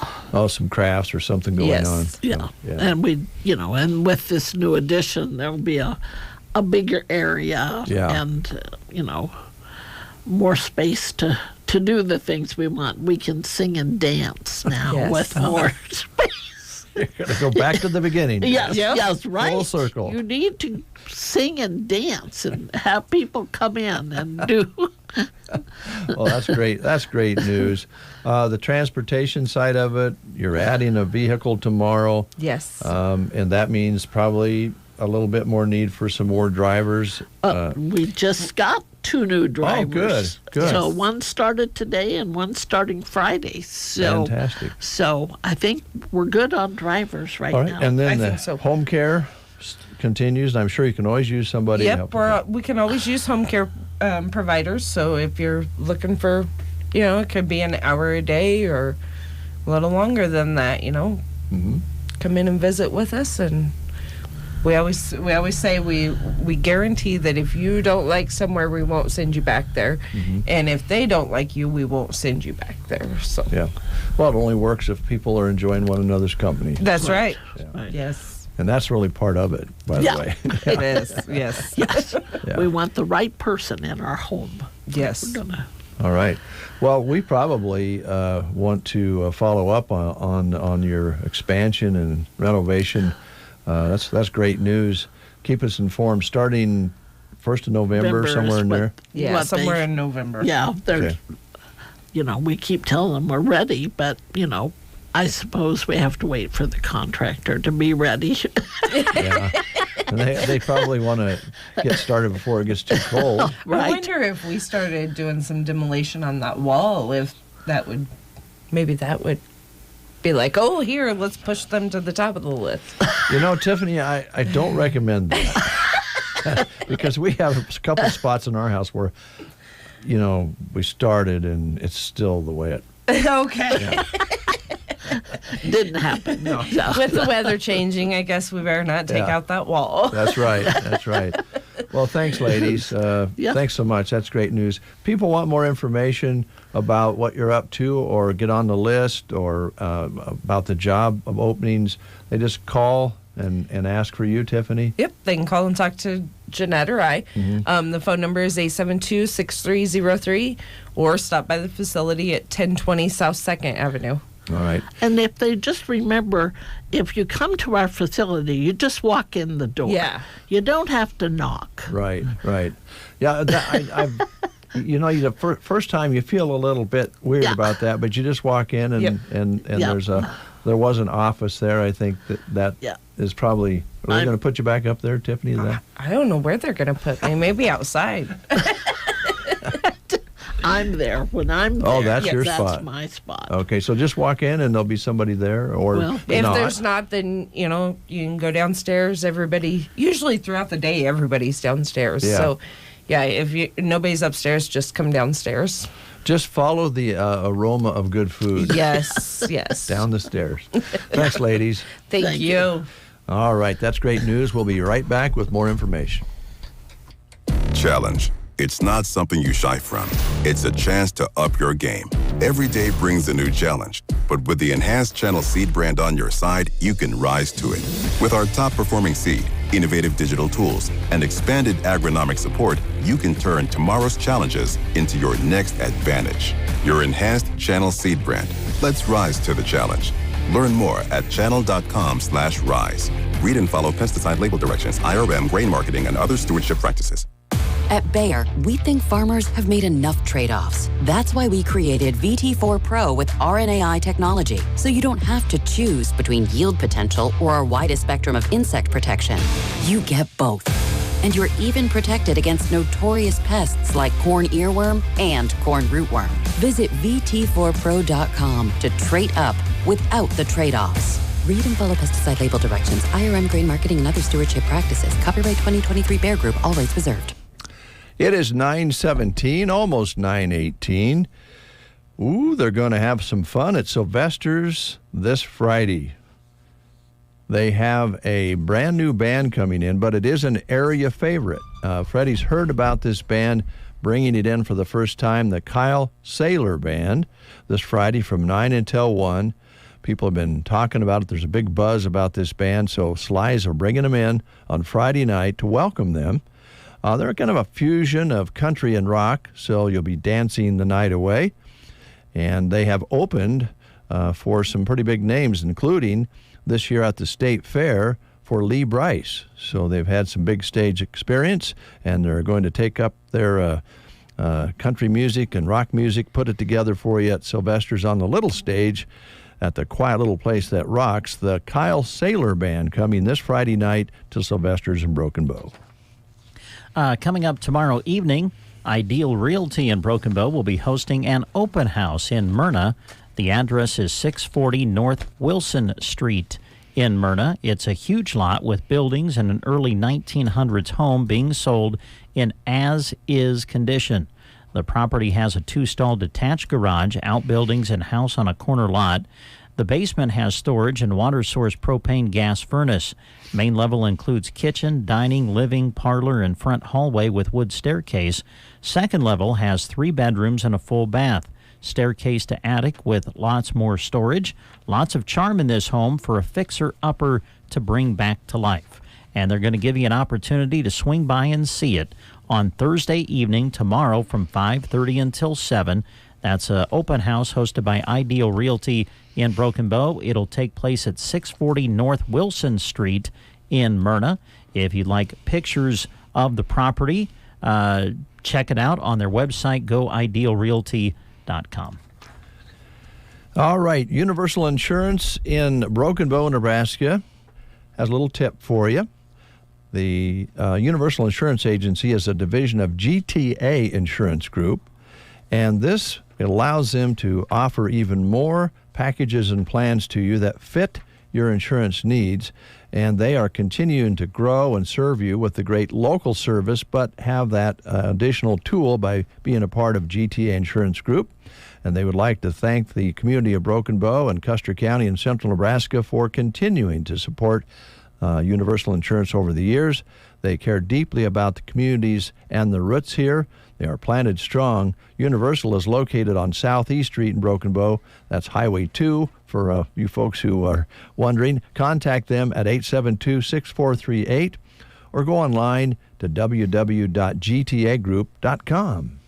some crafts or something going on. Yeah. And we, and with this new addition, there'll be a bigger area and, more space to do the things we want. We can sing and dance now with more space. You're going to go back to the beginning. Yes, right. Full circle. You need to sing and dance and have people come in and do. Well, that's great. That's great news. The transportation side of it, you're adding a vehicle tomorrow. Yes. And that means probably a little bit more need for some more drivers. We just got 2 new drivers. Oh, good. So one started today and one starting Friday. So, fantastic. So I think we're good on drivers right now. And then I the think so. home care continues. And I'm sure you can always use somebody. Yep, to help we can always use home care providers. So if you're looking for, it could be an hour a day or a little longer than that. Come in and visit with us, and we always say we guarantee that if you don't like somewhere, we won't send you back there, and if they don't like you, we won't send you back there. So well, it only works if people are enjoying one another's company. That's right. Right. Yes. And that's really part of it, by the way. It is. Yes. Yes. We want the right person in our home. Yes. We're gonna. All right. Well, we probably want to follow up on your expansion and renovation. That's great news. Keep us informed. Starting 1st of November, somewhere in there. Yeah, somewhere in November. Yeah, there's. We keep telling them we're ready, but I suppose we have to wait for the contractor to be ready. Yeah. And they probably want to get started before it gets too cold. Right. I wonder if we started doing some demolition on that wall, if that would be like, oh, here, let's push them to the top of the list. Tiffany, I don't recommend that. Because we have a couple spots in our house where, we started and it's still the way it. Okay. Yeah. Didn't happen. No. With the weather changing, I guess we better not take out that wall. That's right. That's right. Well, thanks, ladies. Thanks so much. That's great news. People want more information about what you're up to or get on the list or about the job of openings. They just call and ask for you, Tiffany? Yep. They can call and talk to Jeanette or I. The phone number is 872-6303 or stop by the facility at 1020 South 2nd Avenue. All right. And if they just remember, if you come to our facility, you just walk in the door. Yeah. You don't have to knock. Right. Yeah, the first time you feel a little bit weird about that, but you just walk in and there was an office there. I think that is probably. Are they going to put you back up there, Tiffany? I don't know where they're going to put me. Maybe outside. I'm there. When I'm there, oh, that's your spot. That's my spot. Okay, so just walk in and there'll be somebody there, or if there's not, then you can go downstairs. Everybody usually throughout the day, everybody's downstairs. Yeah. So, if nobody's upstairs, just come downstairs. Just follow the aroma of good food. Yes, yes. Down the stairs. Thanks, ladies. Thank you. All right, that's great news. We'll be right back with more information. Challenge. It's not something you shy from. It's a chance to up your game. Every day brings a new challenge, but with the enhanced Channel Seed brand on your side, you can rise to it. With our top-performing seed, innovative digital tools, and expanded agronomic support, you can turn tomorrow's challenges into your next advantage. Your enhanced Channel Seed brand. Let's rise to the challenge. Learn more at channel.com/rise. Read and follow pesticide label directions, IRM, grain marketing, and other stewardship practices. At Bayer, we think farmers have made enough trade-offs. That's why we created VT4 Pro with RNAi technology, so you don't have to choose between yield potential or our widest spectrum of insect protection. You get both. And you're even protected against notorious pests like corn earworm and corn rootworm. Visit VT4Pro.com to trade up without the trade-offs. Read and follow pesticide label directions, IRM grain marketing and other stewardship practices. Copyright 2023 Bayer Group, all rights reserved. It is 9:17, almost 9:18. Ooh, they're going to have some fun at Sylvester's this Friday. They have a brand new band coming in, but it is an area favorite. Freddie's heard about this band, bringing it in for the first time, the Kyle Saylor Band, this Friday from 9 until 1. People have been talking about it. There's a big buzz about this band, so Slides are bringing them in on Friday night to welcome them. They're kind of a fusion of country and rock, so you'll be dancing the night away. And they have opened for some pretty big names, including this year at the State Fair for Lee Bryce. So they've had some big stage experience, and they're going to take up their country music and rock music, put it together for you at Sylvester's on the little stage at the quiet little place that rocks. The Kyle Saylor Band coming this Friday night to Sylvester's in Broken Bow. Coming up tomorrow evening, Ideal Realty in Broken Bow will be hosting an open house in Myrna. The address is 640 North Wilson Street in Myrna. It's a huge lot with buildings and an early 1900s home being sold in as-is condition. The property has a 2-stall detached garage, outbuildings, and house on a corner lot. The basement has storage and water source propane gas furnace. Main level includes kitchen, dining, living, parlor, and front hallway with wood staircase. Second level has 3 bedrooms and a full bath. Staircase to attic with lots more storage. Lots of charm in this home for a fixer-upper to bring back to life. And they're going to give you an opportunity to swing by and see it on Thursday evening tomorrow from 5:30 until 7. That's an open house hosted by Ideal Realty in Broken Bow. It'll take place at 640 North Wilson Street in Myrna. If you'd like pictures of the property, check it out on their website, goidealrealty.com. All right, Universal Insurance in Broken Bow, Nebraska has a little tip for you. The Universal Insurance Agency is a division of GTA Insurance Group, and this allows them to offer even more packages and plans to you that fit your insurance needs, and they are continuing to grow and serve you with the great local service, but have that additional tool by being a part of GTA Insurance Group. And they would like to thank the community of Broken Bow and Custer County in central Nebraska for continuing to support Universal Insurance over the years. They care deeply about the communities and the roots here. They are planted strong. Universal is located on Southeast Street in Broken Bow. That's Highway 2 for you folks who are wondering. Contact them at 872-6438 or go online to www.gtagroup.com.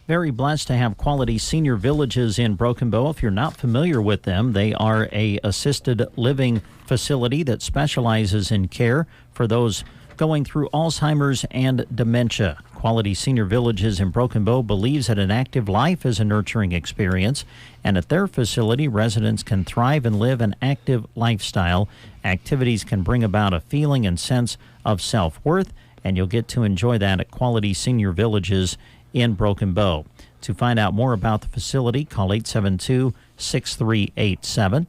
Very blessed to have Quality Senior Villages in Broken Bow. If you're not familiar with them, they are a assisted living facility that specializes in care for those going through Alzheimer's and dementia. Quality Senior Villages in Broken Bow believes that an active life is a nurturing experience, and at their facility, residents can thrive and live an active lifestyle. Activities can bring about a feeling and sense of self-worth, and you'll get to enjoy that at Quality Senior Villages in Broken Bow. To find out more about the facility, call 872-6387.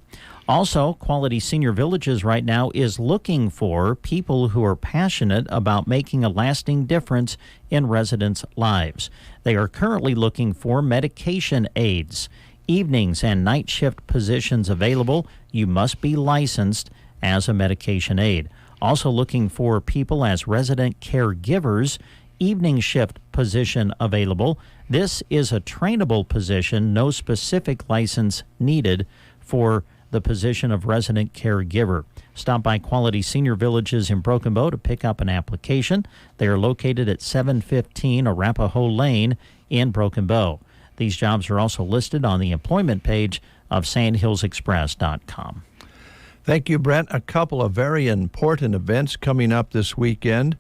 Also, Quality Senior Villages right now is looking for people who are passionate about making a lasting difference in residents' lives. They are currently looking for medication aides, evenings and night shift positions available. You must be licensed as a medication aide. Also looking for people as resident caregivers, evening shift position available. This is a trainable position, no specific license needed for the position of resident caregiver. Stop by Quality Senior Villages in Broken Bow to pick up an application. They are located at 715 Arapahoe Lane in Broken Bow. These jobs are also listed on the employment page of sandhillsexpress.com. Thank you, Brent. A couple of very important events coming up this weekend.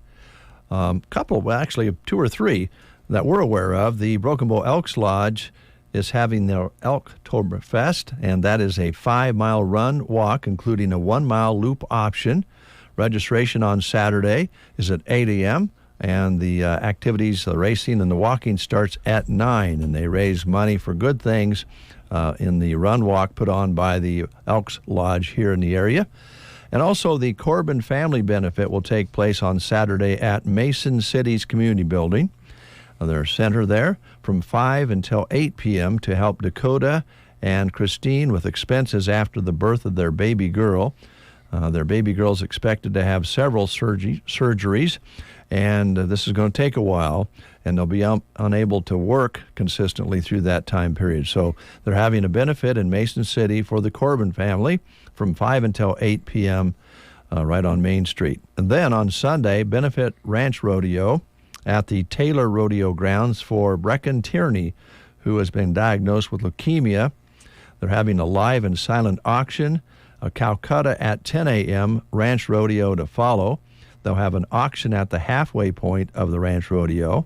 actually 2 or 3 that we're aware of. The Broken Bow Elks Lodge is having their Elktoberfest, and that is a 5-mile run walk, including a 1-mile loop option. Registration on Saturday is at 8 a.m., and the activities, the racing and the walking starts at 9, and they raise money for good things in the run walk put on by the Elks Lodge here in the area. And also the Corbin Family Benefit will take place on Saturday at Mason City's Community Building, their center there, from 5 until 8 p.m. to help Dakota and Christine with expenses after the birth of their baby girl. Their baby girl is expected to have several surgeries, and this is going to take a while, and they'll be unable to work consistently through that time period. So they're having a benefit in Mason City for the Corbin family from 5 until 8 p.m. Right on Main Street. And then on Sunday, Benefit Ranch Rodeo at the Taylor Rodeo Grounds for Brecken Tierney, who has been diagnosed with leukemia. They're having a live and silent auction, a Calcutta at 10 a.m., Ranch Rodeo to follow. They'll have an auction at the halfway point of the Ranch Rodeo.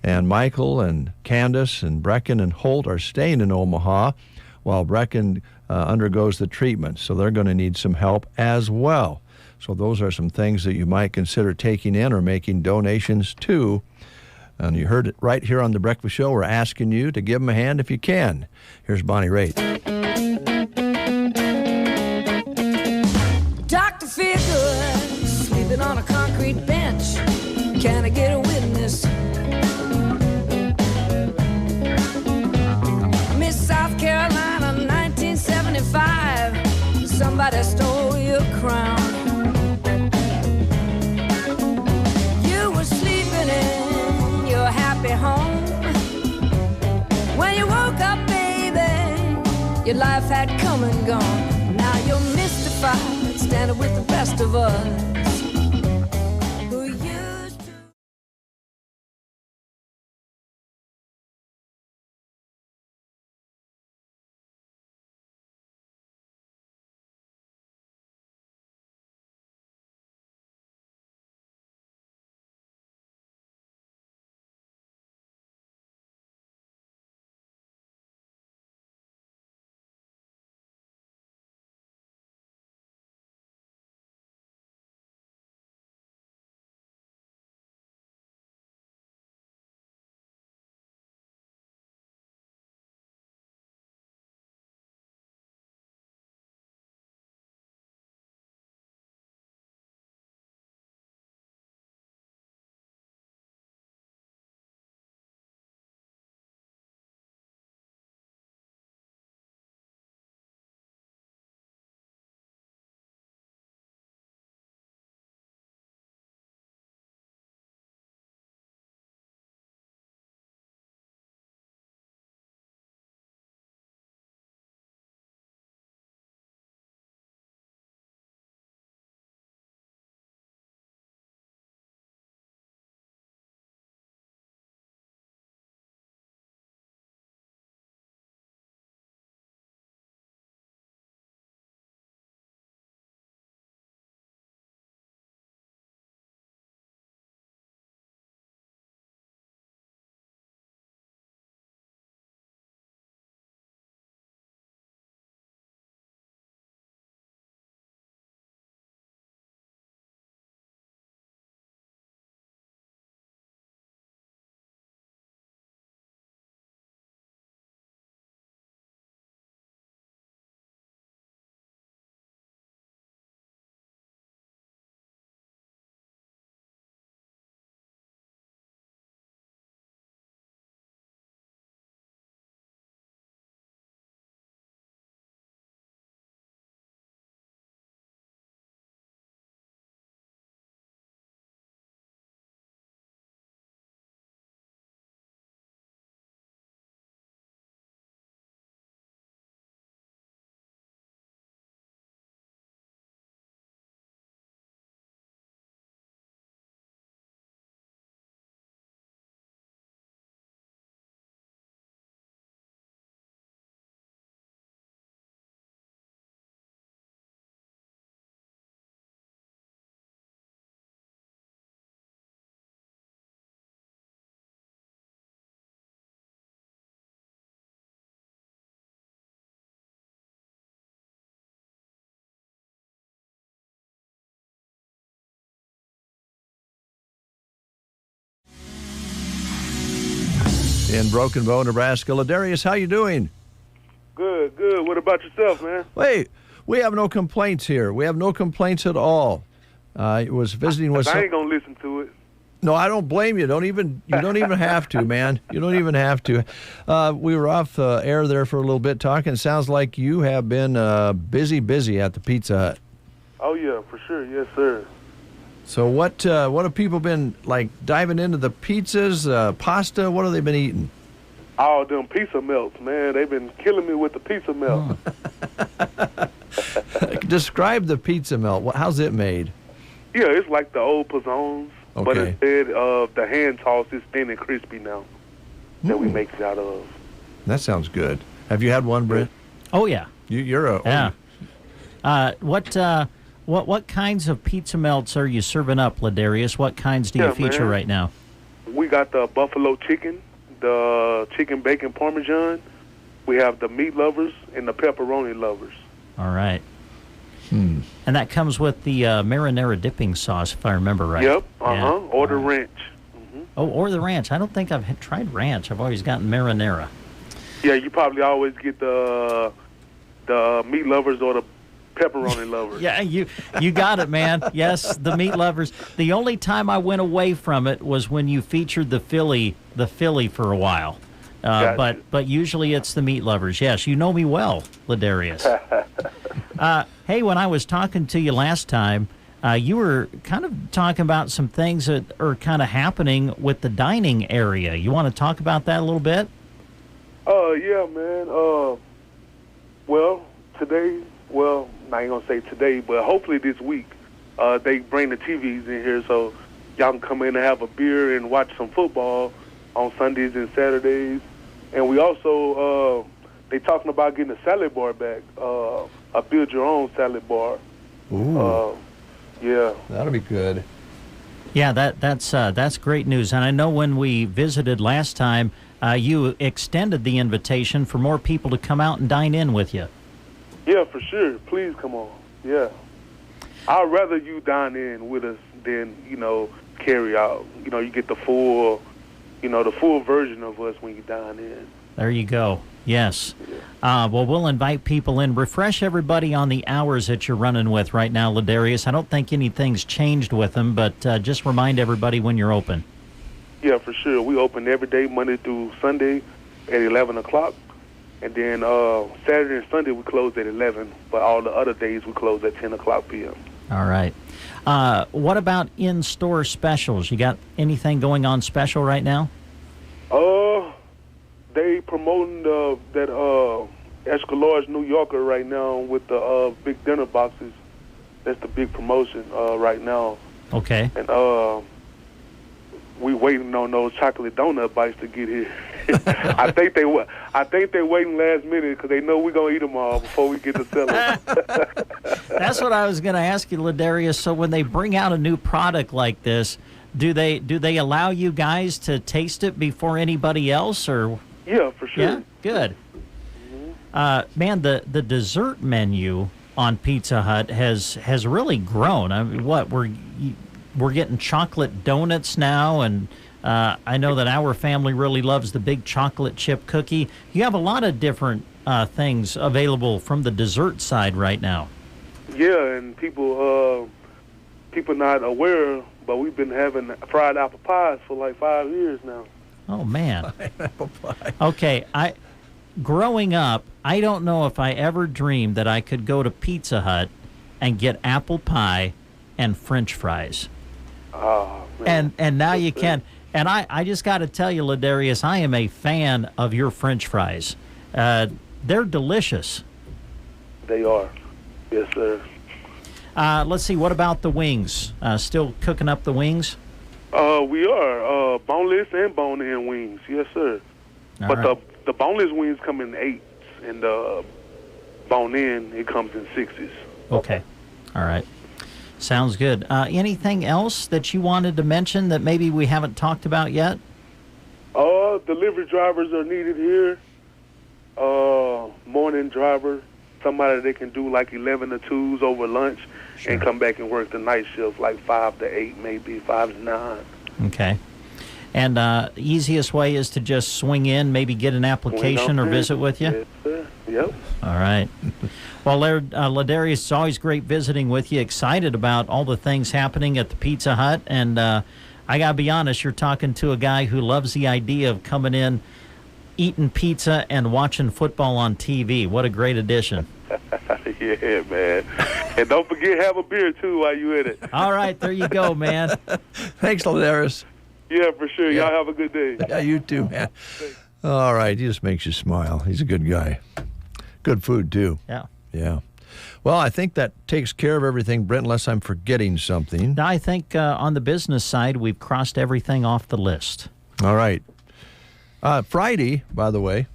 And Michael and Candace and Brecken and Holt are staying in Omaha while Brecken undergoes the treatment. So they're going to need some help as well. So those are some things that you might consider taking in or making donations to. And you heard it right here on The Breakfast Show. We're asking you to give them a hand if you can. Here's Bonnie Raitt. Doctor feel good, sleeping on a concrete bench. Can I get a witness? Miss South Carolina, 1975. Somebody stole your crown. You were sleeping in your happy home. When you woke up, baby, your life had come and gone. Now you're mystified, standing with the best of us. in Broken Bow, Nebraska. Ladarius, how you doing? Good. What about yourself, man? Wait, we have no complaints here. We have no complaints at all. I was visiting with. I ain't gonna listen to it. No, I don't blame you. You don't even have to, man. You don't even have to. We were off air there for a little bit talking. It sounds like you have been busy at the Pizza Hut. Oh yeah, for sure. Yes, sir. So what have people been like diving into the pizzas, pasta? What have they been eating? All them pizza melts, man. They've been killing me with the pizza melt. Describe the pizza melt. How's it made? Yeah, it's like the old pizzones, but instead of the hand toss, it's thin and crispy now that we make it out of. That sounds good. Have you had one, Brent? Oh yeah. You're a yeah. What kinds of pizza melts are you serving up, Ladarius? What kinds do you feature right now? We got the buffalo chicken, the chicken bacon parmesan. We have the meat lovers and the pepperoni lovers. All right. And that comes with the marinara dipping sauce, if I remember right. Yep. Or the ranch. Oh, or the ranch. I don't think I've tried ranch. I've always gotten marinara. Yeah, you probably always get the meat lovers or the pepperoni lovers. Yeah, you got it, man. Yes, the meat lovers. The only time I went away from it was when you featured the Philly for a while. Gotcha. But usually it's the meat lovers. Yes, you know me well, Ladarius. Hey, when I was talking to you last time, you were kind of talking about some things that are kind of happening with the dining area. You want to talk about that a little bit? Yeah, man. Well, today, I ain't gonna say today, but hopefully this week, they bring the TVs in here so y'all can come in and have a beer and watch some football on Sundays and Saturdays. And we also, they talking about getting a salad bar back, a build-your-own salad bar. Ooh. Yeah. That'll be good. Yeah, that's great news. And I know when we visited last time, you extended the invitation for more people to come out and dine in with you. Yeah, for sure. Please come on. Yeah. I'd rather you dine in with us than, carry out. You get the full version of us when you dine in. There you go. Yes. Well, we'll invite people in. Refresh everybody on the hours that you're running with right now, Ladarius. I don't think anything's changed with them, but just remind everybody when you're open. Yeah, for sure. We open every day, Monday through Sunday at 11 o'clock. And then Saturday and Sunday we close at 11, but all the other days we close at 10 o'clock p.m. All right. What about in-store specials? You got anything going on special right now? They promoting that extra large New Yorker right now with the big dinner boxes. That's the big promotion right now. Okay. And we waiting on those chocolate donut bites to get here. I think they waiting last minute because they know we're gonna eat them all before we get to sell them. That's what I was going to ask you, Ladarius. So when they bring out a new product like this, do they allow you guys to taste it before anybody else, or? Yeah, for sure. Yeah, good. Man, the dessert menu on Pizza Hut has really grown. I mean, we're getting chocolate donuts now, and I know that our family really loves the big chocolate chip cookie. You have a lot of different things available from the dessert side right now. Yeah, and people not aware, but we've been having fried apple pies for like 5 years now. Oh man. Okay, growing up, I don't know if I ever dreamed that I could go to Pizza Hut and get apple pie and French fries. Oh, man. And now you can. And I just got to tell you, Ladarius, I am a fan of your French fries. They're delicious. They are. Yes, sir. Let's see, what about the wings? Still cooking up the wings? We are boneless and bone-in wings. Yes, sir. All but right. the boneless wings come in 8s, and the bone-in, it comes in 6s. Okay. All right. Sounds good. Anything else that you wanted to mention that maybe we haven't talked about yet? Delivery drivers are needed here. Morning driver, somebody that can do like 11 to 2s over lunch and come back and work the night shift, like 5 to 8, maybe 5 to 9. Okay. And easiest way is to just swing in, maybe get an application or visit with you? Yes, sir. Yep. All right. Well, Ladarius, it's always great visiting with you. Excited about all the things happening at the Pizza Hut. And I got to be honest, you're talking to a guy who loves the idea of coming in, eating pizza, and watching football on TV. What a great addition. Yeah, man. And don't forget, have a beer, too, while you're in it. All right, there you go, man. Thanks, Ladarius. Yeah, for sure. Yeah. Y'all have a good day. Yeah, you too, man. All right, he just makes you smile. He's a good guy. Good food, too. Yeah. Yeah. Well, I think that takes care of everything, Brent, unless I'm forgetting something. Now, I think on the business side, we've crossed everything off the list. All right. Friday, by the way,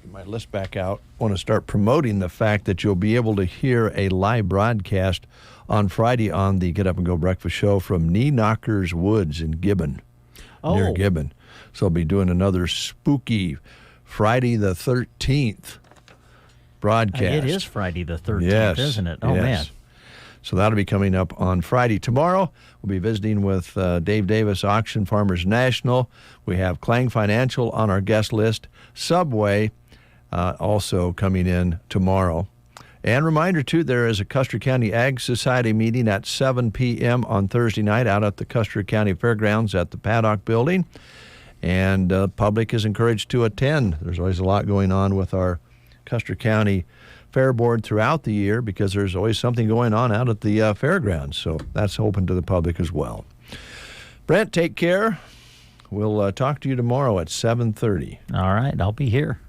get my list back out. I want to start promoting the fact that you'll be able to hear a live broadcast on Friday on the Get Up and Go Breakfast Show from Knee Knockers Woods in Gibbon, near Gibbon. So I'll be doing another spooky Friday the 13th broadcast. It is Friday the 13th, yes, isn't it? Oh, yes. man. So that'll be coming up on Friday. Tomorrow, we'll be visiting with Dave Davis, Auction Farmers National. We have Clang Financial on our guest list. Subway also coming in tomorrow. And reminder, too, there is a Custer County Ag Society meeting at 7 p.m. on Thursday night out at the Custer County Fairgrounds at the Paddock Building. And the public is encouraged to attend. There's always a lot going on with our Custer County Fair Board throughout the year because there's always something going on out at the fairgrounds. So that's open to the public as well. Brent, take care. We'll talk to you tomorrow at 7:30. All right, I'll be here.